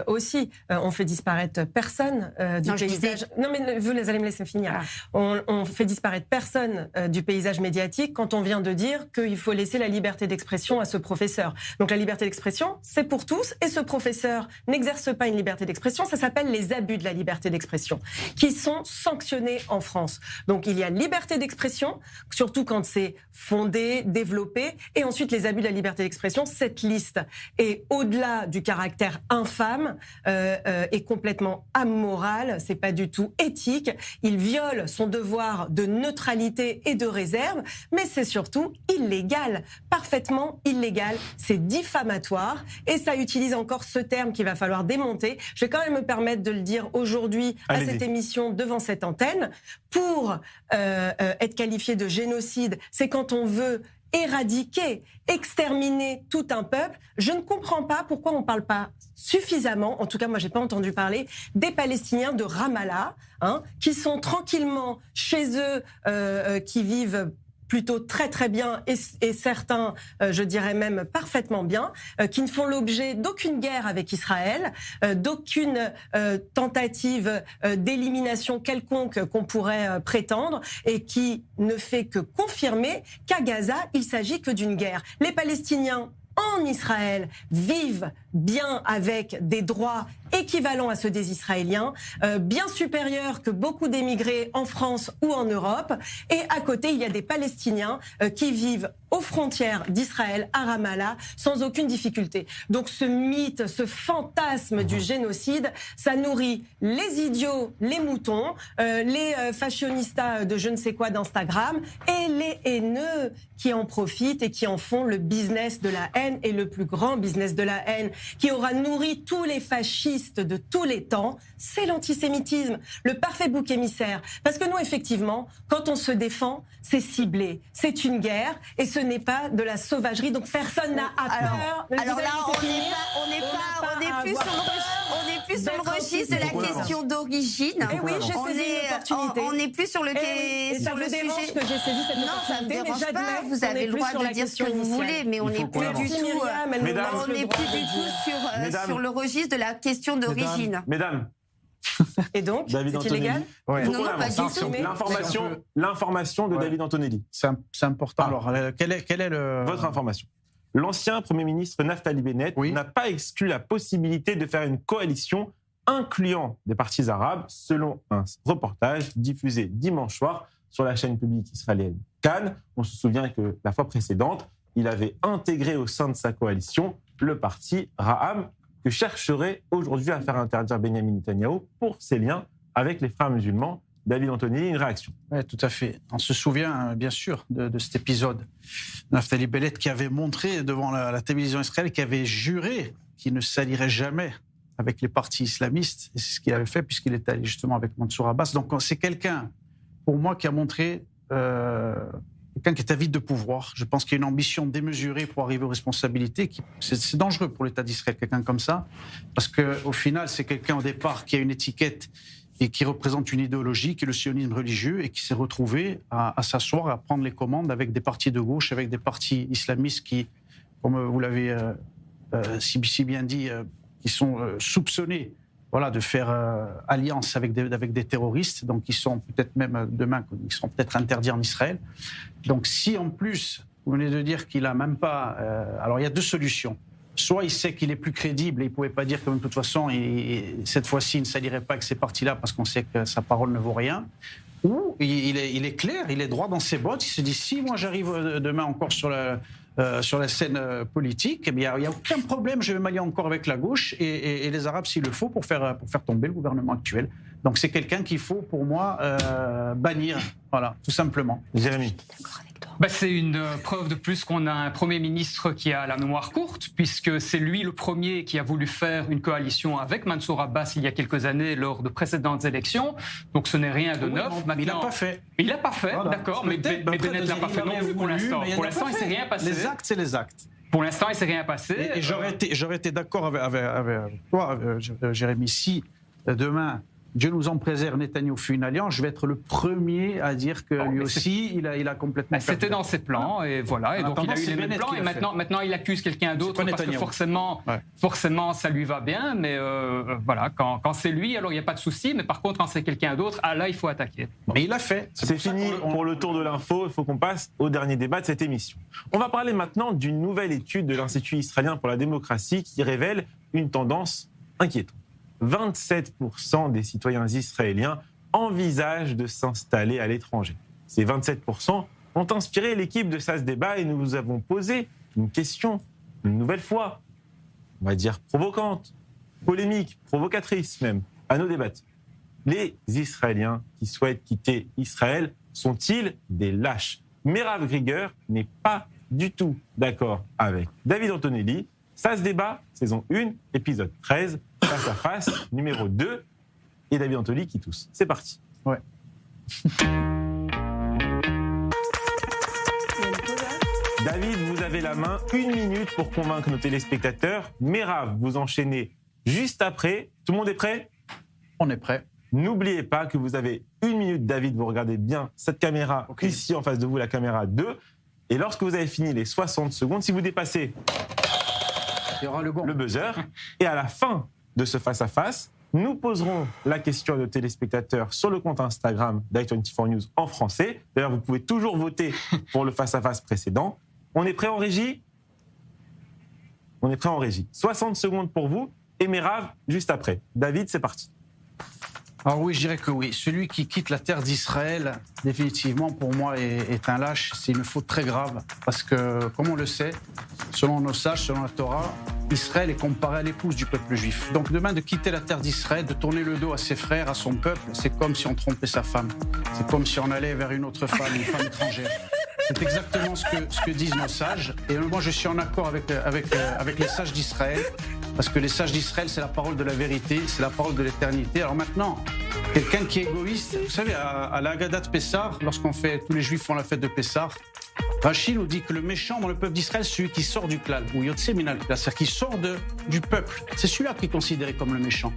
D: aussi. On fait disparaître personne du paysage. Non, mais vous allez me laisser finir. On fait disparaître personne du paysage médiatique quand on vient de dire qu'il faut laisser la liberté d'expression à ce professeur. Donc la liberté d'expression, c'est pour tous, et ce professeur n'exerce pas une liberté d'expression. Ça s'appelle les abus de la liberté d'expression, qui sont sanctionnés en France. Donc il y a liberté d'expression, surtout quand c'est fondé, développé, et ensuite les abus de la liberté d'expression. Cette liste est au-delà du caractère infâme, est complètement amoral, c'est pas du tout éthique. Il viole son devoir de neutralité et de réserve, mais c'est surtout illégal, parfaitement illégal. C'est diffamatoire et ça utilise encore ce terme qu'il va falloir démonter. Je vais quand même me permettre de le dire aujourd'hui à cette émission devant cette antenne. Pour être qualifié de génocide, c'est quand on veut éradiquer, exterminer tout un peuple. Je ne comprends pas pourquoi on ne parle pas suffisamment, en tout cas moi j'ai pas entendu parler, des Palestiniens de Ramallah, qui sont tranquillement chez eux, qui vivent plutôt très très bien et certains, je dirais même parfaitement bien, qui ne font l'objet d'aucune guerre avec Israël, d'aucune tentative d'élimination quelconque qu'on pourrait prétendre et qui ne fait que confirmer qu'à Gaza, il s'agit que d'une guerre. Les Palestiniens en Israël vivent bien avec des droits équivalents à ceux des Israéliens, bien supérieurs que beaucoup d'émigrés en France ou en Europe. Et à côté, il y a des Palestiniens qui vivent aux frontières d'Israël, à Ramallah, sans aucune difficulté. Donc ce mythe, ce fantasme du génocide, ça nourrit les idiots, les moutons, les fashionistas de je ne sais quoi d'Instagram et les haineux qui en profitent et qui en font le business de la haine et le plus grand business de la haine qui aura nourri tous les fascistes de tous les temps, c'est l'antisémitisme, le parfait bouc émissaire. Parce que nous, effectivement, quand on se défend, c'est ciblé, c'est une guerre et ce n'est pas de la sauvagerie, donc personne n'a à peur.
E: Alors là, on n'est plus sur le registre de la question d'origine.
D: Et oui, j'ai saisi l'opportunité.
E: On n'est plus sur le
D: sujet. Que j'ai saisi cette
E: non, ça ne me dérange pas. Vous avez le droit de dire ce que vous voulez, mais on n'est plus du tout sur le registre de la question d'origine.
A: Mesdames.
D: Et donc, c'est illégal ?
E: Non, pas du tout.
A: L'information de David Antonelli.
C: C'est important. Alors, quelle est
A: votre information ? L'ancien Premier ministre Naftali Bennett n'a pas exclu la possibilité de faire une coalition incluant des partis arabes, selon un reportage diffusé dimanche soir sur la chaîne publique israélienne Cannes. On se souvient que la fois précédente, il avait intégré au sein de sa coalition le parti Ra'am, que chercherait aujourd'hui à faire interdire Benyamin Netanyahou pour ses liens avec les frères musulmans. David Antonelli, une réaction.
C: Oui, tout à fait. On se souvient, bien sûr, de cet épisode. Naftali Bennett qui avait montré devant la télévision israélienne, qui avait juré qu'il ne s'allierait jamais avec les partis islamistes, et c'est ce qu'il avait fait puisqu'il était allé justement avec Mansour Abbas. Donc c'est quelqu'un, pour moi, qui a montré quelqu'un qui est avide de pouvoir. Je pense qu'il y a une ambition démesurée pour arriver aux responsabilités. C'est dangereux pour l'État d'Israël, quelqu'un comme ça, parce qu'au final, c'est quelqu'un au départ qui a une étiquette et qui représente une idéologie, qui est le sionisme religieux, et qui s'est retrouvé à s'asseoir et à prendre les commandes avec des partis de gauche, avec des partis islamistes qui, comme vous l'avez si bien dit, qui sont soupçonnés de faire alliance avec des terroristes, donc ils sont peut-être même demain, ils seront peut-être interdits en Israël. Donc si en plus, vous venez de dire qu'il n'a même pas... alors il y a deux solutions. Soit il sait qu'il est plus crédible et il ne pouvait pas dire que de toute façon, cette fois-ci, il ne s'allierait pas avec ces partis-là parce qu'on sait que sa parole ne vaut rien. Ou il est clair, il est droit dans ses bottes, il se dit si moi j'arrive demain encore sur la scène politique, eh bien, il n'y a aucun problème, je vais m'allier encore avec la gauche et les Arabes s'il le faut pour faire tomber le gouvernement actuel. Donc c'est quelqu'un qu'il faut pour moi bannir, voilà, tout simplement.
A: Jérémy.
B: C'est une preuve de plus qu'on a un Premier ministre qui a la mémoire courte, puisque c'est lui le premier qui a voulu faire une coalition avec Mansour Abbas il y a quelques années lors de précédentes élections. Donc ce n'est rien de neuf.
C: Maintenant, il n'a pas fait.
B: Il n'a pas fait, voilà. D'accord, mais Bennett l'a pas fait non plus pour l'instant. Pour l'instant, il ne s'est rien passé.
C: Les actes, c'est les actes.
B: Pour l'instant, il ne s'est rien passé.
C: Et j'aurais été d'accord avec toi, Jérémy, si demain... Dieu nous en préserve, Netanyahou fait une alliance, je vais être le premier à dire que lui aussi, il a complètement...
B: C'était dans ses plans, et voilà, et donc il a eu les mêmes plans, et maintenant il accuse quelqu'un d'autre parce que forcément ça lui va bien, mais voilà, quand c'est lui, alors il n'y a pas de souci, mais par contre quand c'est quelqu'un d'autre, là il faut attaquer.
C: Mais il l'a fait.
A: C'est fini pour le tour de l'info, il faut qu'on passe au dernier débat de cette émission. On va parler maintenant d'une nouvelle étude de l'Institut israélien pour la démocratie qui révèle une tendance inquiétante. 27% des citoyens israéliens envisagent de s'installer à l'étranger. Ces 27% ont inspiré l'équipe de SAS Débat et nous vous avons posé une question, une nouvelle fois, on va dire provocante, polémique, provocatrice même, à nos débatteurs. Les Israéliens qui souhaitent quitter Israël sont-ils des lâches ? Merav Grieger n'est pas du tout d'accord avec David Antonelli. SAS Débat, saison 1, épisode 13, face à face, numéro 2, et David Antonelli qui tousse. C'est parti.
C: Ouais.
A: David, vous avez la main, 1 minute pour convaincre nos téléspectateurs. Merav, vous enchaînez juste après. Tout le monde est prêt ?
C: On est prêt.
A: N'oubliez pas que vous avez 1 minute, David, vous regardez bien cette caméra, ici en face de vous, la caméra 2. Et lorsque vous avez fini les 60 secondes, si vous dépassez...
C: Il y aura le
A: buzzer. Et à la fin de ce face-à-face, nous poserons la question à nos téléspectateurs sur le compte Instagram d'i24 News en français. D'ailleurs, vous pouvez toujours voter pour le face-à-face précédent. On est prêt en régie ? On est prêt en régie. 60 secondes pour vous et Merav juste après. David, c'est parti.
C: Alors oui, je dirais que oui. Celui qui quitte la terre d'Israël, définitivement, pour moi, est un lâche. C'est une faute très grave. Parce que, comme on le sait, selon nos sages, selon la Torah, Israël est comparé à l'épouse du peuple juif. Donc demain, de quitter la terre d'Israël, de tourner le dos à ses frères, à son peuple, c'est comme si on trompait sa femme. C'est comme si on allait vers une autre femme, une femme étrangère. C'est exactement ce que disent nos sages. Et moi, je suis en accord avec les sages d'Israël. Parce que les sages d'Israël, c'est la parole de la vérité, c'est la parole de l'éternité. Alors maintenant, quelqu'un qui est égoïste, vous savez, à la Haggadah de Pessah, tous les Juifs font la fête de Pessah, Rachid nous dit que le méchant dans le peuple d'Israël, c'est celui qui sort du klal, ou Yotse minal klal, c'est-à-dire qui sort du peuple. C'est celui-là qui est considéré comme le méchant.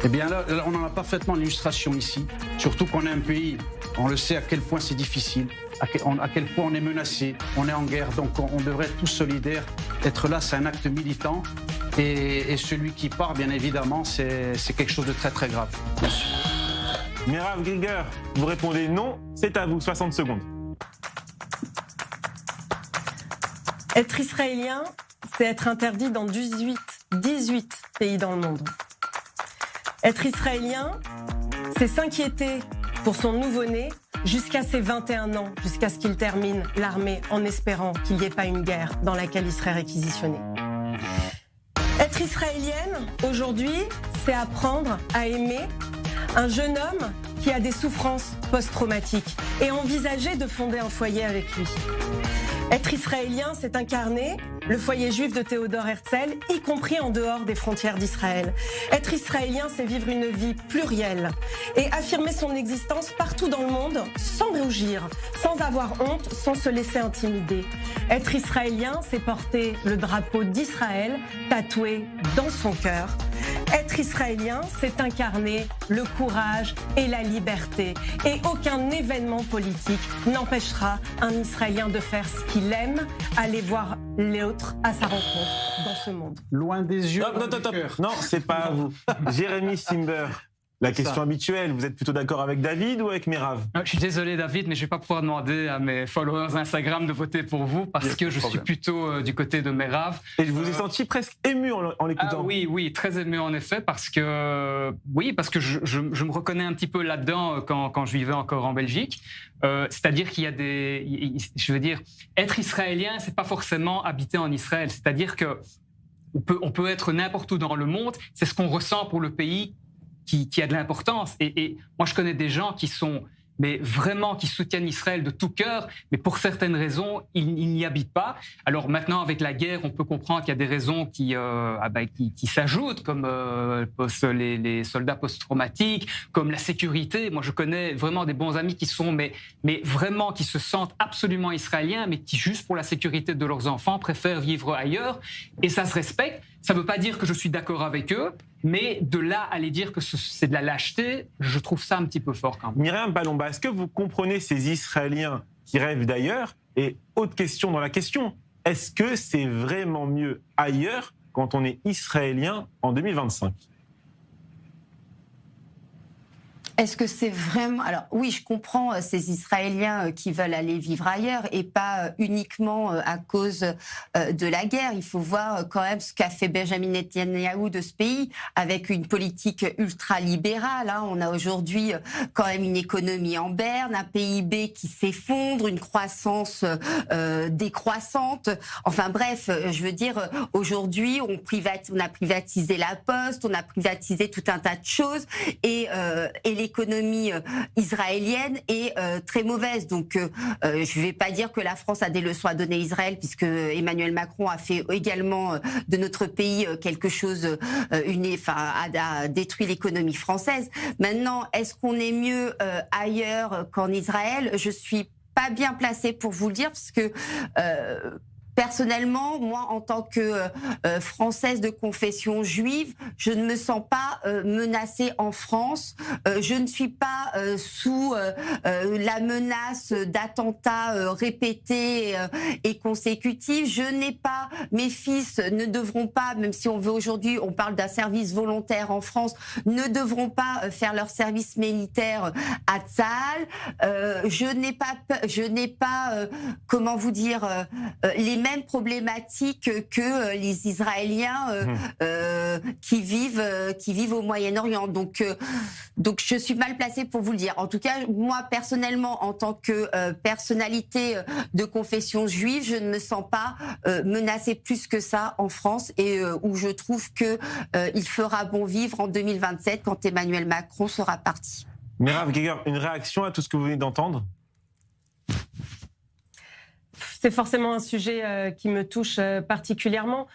C: Eh bien là, on en a parfaitement l'illustration ici, surtout qu'on est un pays, on le sait à quel point c'est difficile, à quel point on est menacé, on est en guerre, donc on devrait être tous solidaires. Être là, c'est un acte militant. Et celui qui part, bien évidemment, c'est quelque chose de très très grave.
A: Merav Grieger, vous répondez non, c'est à vous, 60 secondes.
D: Être israélien, c'est être interdit dans 18 pays dans le monde. Être israélien, c'est s'inquiéter pour son nouveau-né jusqu'à ses 21 ans, jusqu'à ce qu'il termine l'armée en espérant qu'il n'y ait pas une guerre dans laquelle il serait réquisitionné. Être israélienne, aujourd'hui, c'est apprendre à aimer un jeune homme qui a des souffrances post-traumatiques et envisager de fonder un foyer avec lui. Être israélien, c'est incarner le foyer juif de Théodore Herzl, y compris en dehors des frontières d'Israël. Être israélien, c'est vivre une vie plurielle et affirmer son existence partout dans le monde sans rougir, sans avoir honte, sans se laisser intimider. Être israélien, c'est porter le drapeau d'Israël tatoué dans son cœur. Être israélien, c'est incarner le courage et la liberté. Et aucun événement politique n'empêchera un Israélien de faire ce qu'il aime, aller voir l'autre à sa rencontre dans ce monde.
C: Loin des yeux.
A: Non, c'est pas à vous. Jérémy Simber. La question habituelle, vous êtes plutôt d'accord avec David ou avec Merav ?
B: Je suis désolé David, mais je ne vais pas pouvoir demander à mes followers Instagram de voter pour vous parce que je suis plutôt du côté de Merav.
A: Et je vous ai senti presque ému en l'écoutant.
B: Ah oui, très ému en effet parce que je me reconnais un petit peu là-dedans quand je vivais encore en Belgique. C'est-à-dire qu'il y a être israélien, c'est pas forcément habiter en Israël. C'est-à-dire que on peut être n'importe où dans le monde. C'est ce qu'on ressent pour le pays qui a de l'importance. Et moi, je connais des gens qui soutiennent Israël de tout cœur, mais pour certaines raisons, ils n'y habitent pas. Alors maintenant, avec la guerre, on peut comprendre qu'il y a des raisons qui s'ajoutent, comme les soldats post-traumatiques, comme la sécurité. Moi, je connais vraiment des bons amis qui sont, mais vraiment qui se sentent absolument israéliens, mais qui, juste pour la sécurité de leurs enfants, préfèrent vivre ailleurs. Et ça se respecte. Ça ne veut pas dire que je suis d'accord avec eux, mais de là à aller dire que c'est de la lâcheté, je trouve ça un petit peu fort quand même.
A: Myriam Palomba, est-ce que vous comprenez ces Israéliens qui rêvent d'ailleurs ? Et autre question dans la question, est-ce que c'est vraiment mieux ailleurs quand on est Israélien en 2025 ?
E: Est-ce que c'est vraiment... Alors oui, je comprends ces Israéliens qui veulent aller vivre ailleurs et pas uniquement à cause de la guerre. Il faut voir quand même ce qu'a fait Benjamin Netanyahou de ce pays avec une politique ultra-libérale. On a aujourd'hui quand même une économie en berne, un PIB qui s'effondre, une croissance décroissante. Enfin bref, je veux dire, aujourd'hui, on a privatisé la Poste, on a privatisé tout un tas de choses et l'économie israélienne est très mauvaise. Donc, je ne vais pas dire que la France a des leçons à donner à Israël, puisque Emmanuel Macron a fait également de notre pays quelque chose, a détruit l'économie française. Maintenant, est-ce qu'on est mieux ailleurs qu'en Israël ? Je suis pas bien placée pour vous le dire, parce que personnellement, moi, en tant que Française de confession juive, je ne me sens pas menacée en France. Je ne suis pas sous la menace d'attentats répétés et consécutifs. Je n'ai pas, mes fils ne devront pas, même si on veut aujourd'hui, on parle d'un service volontaire en France, ne devront pas faire leur service militaire à Tzahal. Je n'ai pas, comment vous dire, les mêmes problématiques que les Israéliens qui vivent au Moyen-Orient. Donc je suis mal placée pour vous le dire. En tout cas, moi personnellement, en tant que personnalité de confession juive, je ne me sens pas menacée plus que ça en France et où je trouve que il fera bon vivre en 2027 quand Emmanuel Macron sera parti.
A: Merav Geger, une réaction à tout ce que vous venez d'entendre ?
D: C'est forcément un sujet qui me touche particulièrement.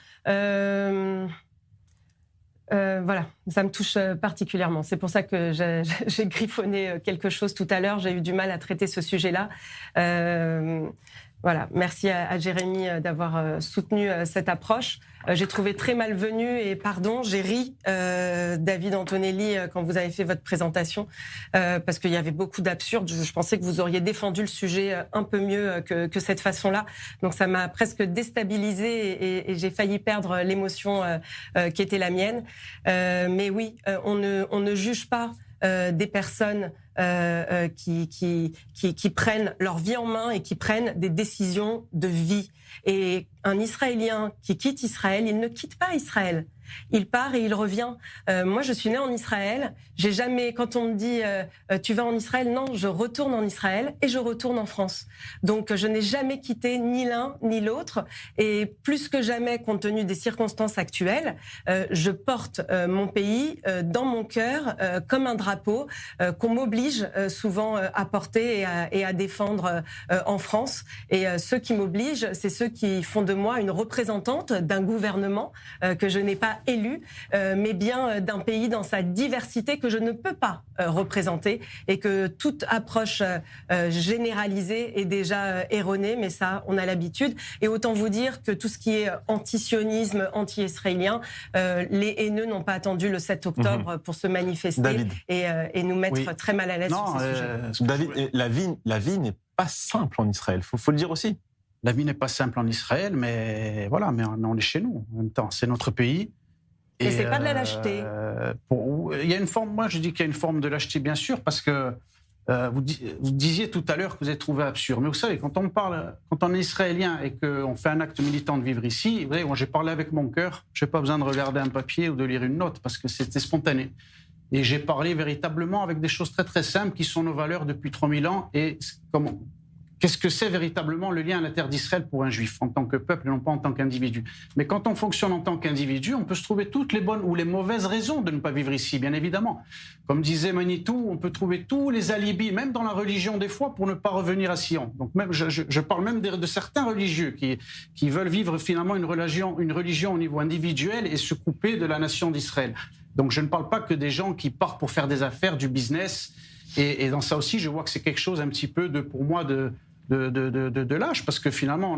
D: Voilà, ça me touche particulièrement. C'est pour ça que j'ai griffonné quelque chose tout à l'heure. J'ai eu du mal à traiter ce sujet-là. Voilà, merci à Jérémy d'avoir soutenu cette approche. J'ai trouvé très malvenu et pardon, j'ai ri, David Antonelli, quand vous avez fait votre présentation, parce qu'il y avait beaucoup d'absurdes. Je pensais que vous auriez défendu le sujet un peu mieux que cette façon-là. Donc ça m'a presque déstabilisée et j'ai failli perdre l'émotion qui était la mienne. Mais oui, on ne juge pas des personnes qui prennent leur vie en main et qui prennent des décisions de vie. Et un Israélien qui quitte Israël, il ne quitte pas Israël. il part et il revient. Moi, je suis née en Israël. J'ai jamais, quand on me dit tu vas en Israël, non, je retourne en Israël et je retourne en France. Donc, je n'ai jamais quitté ni l'un ni l'autre. Et plus que jamais, compte tenu des circonstances actuelles, je porte mon pays dans mon cœur comme un drapeau qu'on m'oblige souvent à porter et à défendre en France. Et ceux qui m'obligent, c'est ceux qui font de moi une représentante d'un gouvernement que je n'ai pas élu, mais bien d'un pays dans sa diversité que je ne peux pas représenter et que toute approche généralisée est déjà erronée, mais ça, on a l'habitude. Et autant vous dire que tout ce qui est anti-sionisme, anti-israélien, les haineux n'ont pas attendu le 7 octobre pour se manifester et nous mettre très mal à l'aise sur ces sujets.
A: David, la vie n'est pas simple en Israël, faut le dire aussi.
C: La vie n'est pas simple en Israël, mais voilà, mais on est chez nous. En même temps, c'est notre pays.
D: Et c'est pas de la lâcheté.
C: Il y a une forme, moi je dis qu'il y a une forme de lâcheté, bien sûr, parce que vous disiez tout à l'heure que vous avez trouvé absurde. Mais vous savez, quand on est israélien et qu'on fait un acte militant de vivre ici, vous voyez, moi j'ai parlé avec mon cœur, je n'ai pas besoin de regarder un papier ou de lire une note, parce que c'était spontané. Et j'ai parlé véritablement avec des choses très très simples qui sont nos valeurs depuis 3000 ans. Et qu'est-ce que c'est véritablement le lien à la terre d'Israël pour un juif, en tant que peuple et non pas en tant qu'individu. Mais quand on fonctionne en tant qu'individu, on peut se trouver toutes les bonnes ou les mauvaises raisons de ne pas vivre ici, bien évidemment. Comme disait Manitou, on peut trouver tous les alibis, même dans la religion des fois, pour ne pas revenir à Sion. Donc même, je parle même de certains religieux qui veulent vivre finalement une religion au niveau individuel et se couper de la nation d'Israël. Donc je ne parle pas que des gens qui partent pour faire des affaires, du business. Et dans ça aussi, je vois que c'est quelque chose un petit peu pour moi de lâche, parce que finalement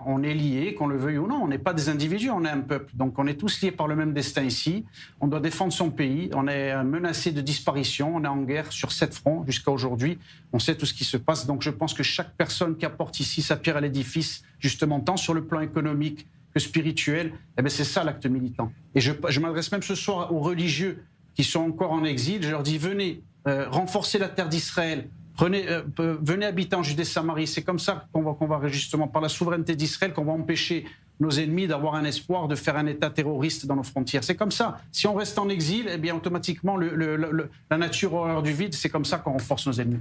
C: on est liés, qu'on le veuille ou non, on n'est pas des individus, on est un peuple, donc on est tous liés par le même destin ici, on doit défendre son pays, on est menacé de disparition, on est en guerre sur 7 fronts jusqu'à aujourd'hui, on sait tout ce qui se passe, donc je pense que chaque personne qui apporte ici sa pierre à l'édifice, justement tant sur le plan économique que spirituel, eh bien c'est ça l'acte militant. Et je m'adresse même ce soir aux religieux qui sont encore en exil, je leur dis venez renforcer la terre d'Israël, venez habiter en Judée-Samarie. C'est comme ça qu'on va justement, par la souveraineté d'Israël, qu'on va empêcher nos ennemis d'avoir un espoir de faire un État terroriste dans nos frontières. C'est comme ça. Si on reste en exil, eh bien automatiquement, la nature horreur du vide, c'est comme ça qu'on renforce nos ennemis.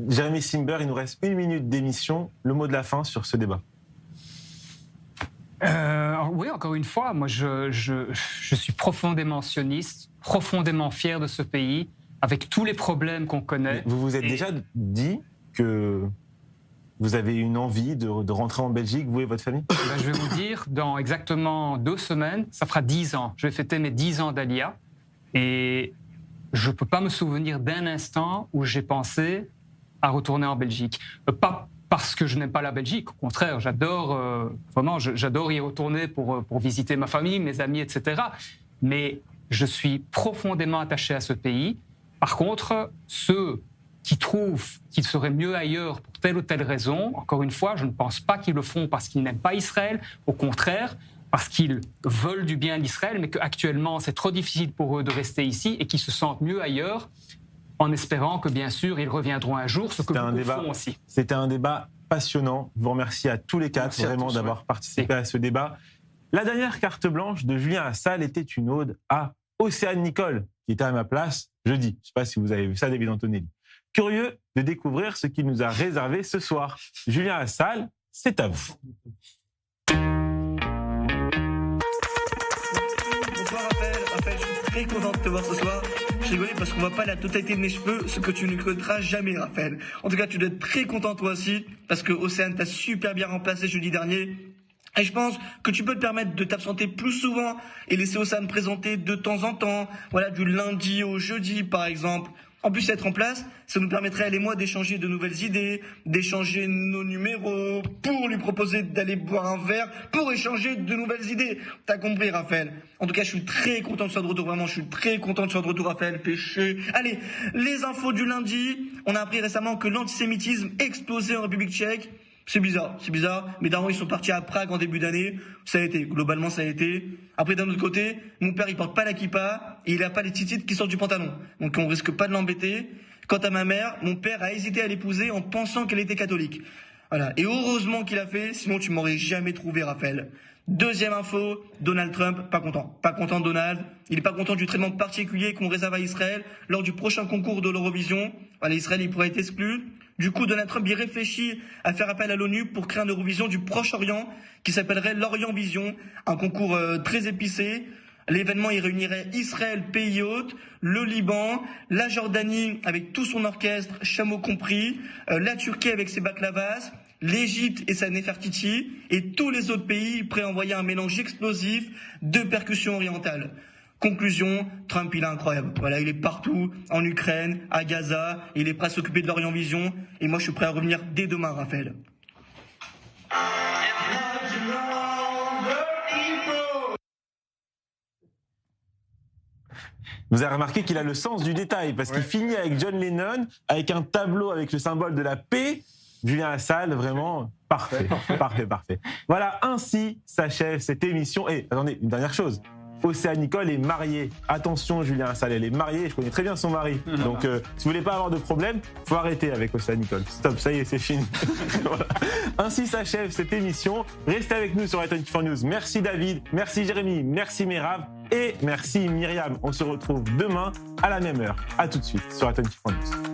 A: Jérémy Simber, il nous reste 1 minute d'émission. Le mot de la fin sur ce débat.
B: Oui, encore une fois, moi je suis profondément sioniste, profondément fier de ce pays, avec tous les problèmes qu'on connaît.
A: Vous vous êtes déjà dit que vous avez une envie de rentrer en Belgique, vous et votre famille ?
B: Je vais vous dire, dans exactement 2 semaines, ça fera 10 ans. Je vais fêter mes 10 ans d'Alia. Et je ne peux pas me souvenir d'un instant où j'ai pensé à retourner en Belgique. Pas parce que je n'aime pas la Belgique, au contraire, j'adore y retourner pour visiter ma famille, mes amis, etc. Mais je suis profondément attaché à ce pays. Par contre, ceux qui trouvent qu'il serait mieux ailleurs pour telle ou telle raison, encore une fois, je ne pense pas qu'ils le font parce qu'ils n'aiment pas Israël, au contraire, parce qu'ils veulent du bien d'Israël, mais qu'actuellement, c'est trop difficile pour eux de rester ici et qu'ils se sentent mieux ailleurs, en espérant que, bien sûr, ils reviendront un jour, ce que beaucoup font aussi.
A: C'était un débat passionnant. Je vous remercie à tous les 4 vraiment d'avoir participé à ce débat. La dernière carte blanche de Julien Assal était une ode à Océane Nicole, qui était à ma place jeudi. Je ne sais pas si vous avez vu ça, David Antonelli. Curieux de découvrir ce qu'il nous a réservé ce soir. Julien Assal, c'est à vous.
N: Bonsoir Raphaël, je suis très content de te voir ce soir. Je rigolais parce qu'on voit pas la totalité de mes cheveux, ce que tu ne connaîtras jamais, Raphaël. En tout cas, tu dois être très content toi aussi, parce que Océane t'a super bien remplacé jeudi dernier. Et je pense que tu peux te permettre de t'absenter plus souvent et laisser Océane présenter de temps en temps, voilà, du lundi au jeudi par exemple. En plus, être en place, ça nous permettrait, elle et moi, d'échanger de nouvelles idées, d'échanger nos numéros, pour lui proposer d'aller boire un verre, pour échanger de nouvelles idées. T'as compris, Raphaël? En tout cas, je suis très content de ce soir de retour, vraiment, je suis très content de ce soir de retour, Raphaël, péché. Allez, les infos du lundi. On a appris récemment que l'antisémitisme explosait en République tchèque. C'est bizarre, mes darons ils sont partis à Prague en début d'année, ça a été, globalement ça a été. Après d'un autre côté, mon père il porte pas la kippa et il a pas les titites qui sortent du pantalon, donc on risque pas de l'embêter. Quant à ma mère, mon père a hésité à l'épouser en pensant qu'elle était catholique. Voilà. Et heureusement qu'il a fait, sinon tu m'aurais jamais trouvé, Raphaël. Deuxième info, Donald Trump, pas content. Pas content de Donald. Il n'est pas content du traitement particulier qu'on réserve à Israël lors du prochain concours de l'Eurovision. Voilà, Israël, il pourrait être exclu. Du coup, Donald Trump, il réfléchit à faire appel à l'ONU pour créer un Eurovision du Proche-Orient qui s'appellerait l'Orient Vision, un concours très épicé. L'événement, il réunirait Israël, pays hôte, le Liban, la Jordanie avec tout son orchestre, chameau compris, la Turquie avec ses baklavas, l'Égypte et sa Nefertiti, et tous les autres pays prêts à envoyer un mélange explosif de percussions orientales. Conclusion, Trump, il est incroyable. Voilà, il est partout, en Ukraine, à Gaza, il est prêt à s'occuper de l'Orient Vision, et moi je suis prêt à revenir dès demain, Raphaël.
A: Vous avez remarqué qu'il a le sens du détail, parce qu'il finit avec John Lennon, avec un tableau avec le symbole de la paix. Julien Lassalle, vraiment parfait, parfait. Voilà, ainsi s'achève cette émission. Et attendez, une dernière chose. Océane Nicole est mariée. Attention, Julien Lassalle, elle est mariée. Je connais très bien son mari. Donc, si vous voulez pas avoir de problème, faut arrêter avec Océane Nicole. Stop, ça y est, c'est fini. Voilà. Ainsi s'achève cette émission. Restez avec nous sur i24 News. Merci David, merci Jérémy, merci Merav et merci Myriam. On se retrouve demain à la même heure. À tout de suite sur i24 News.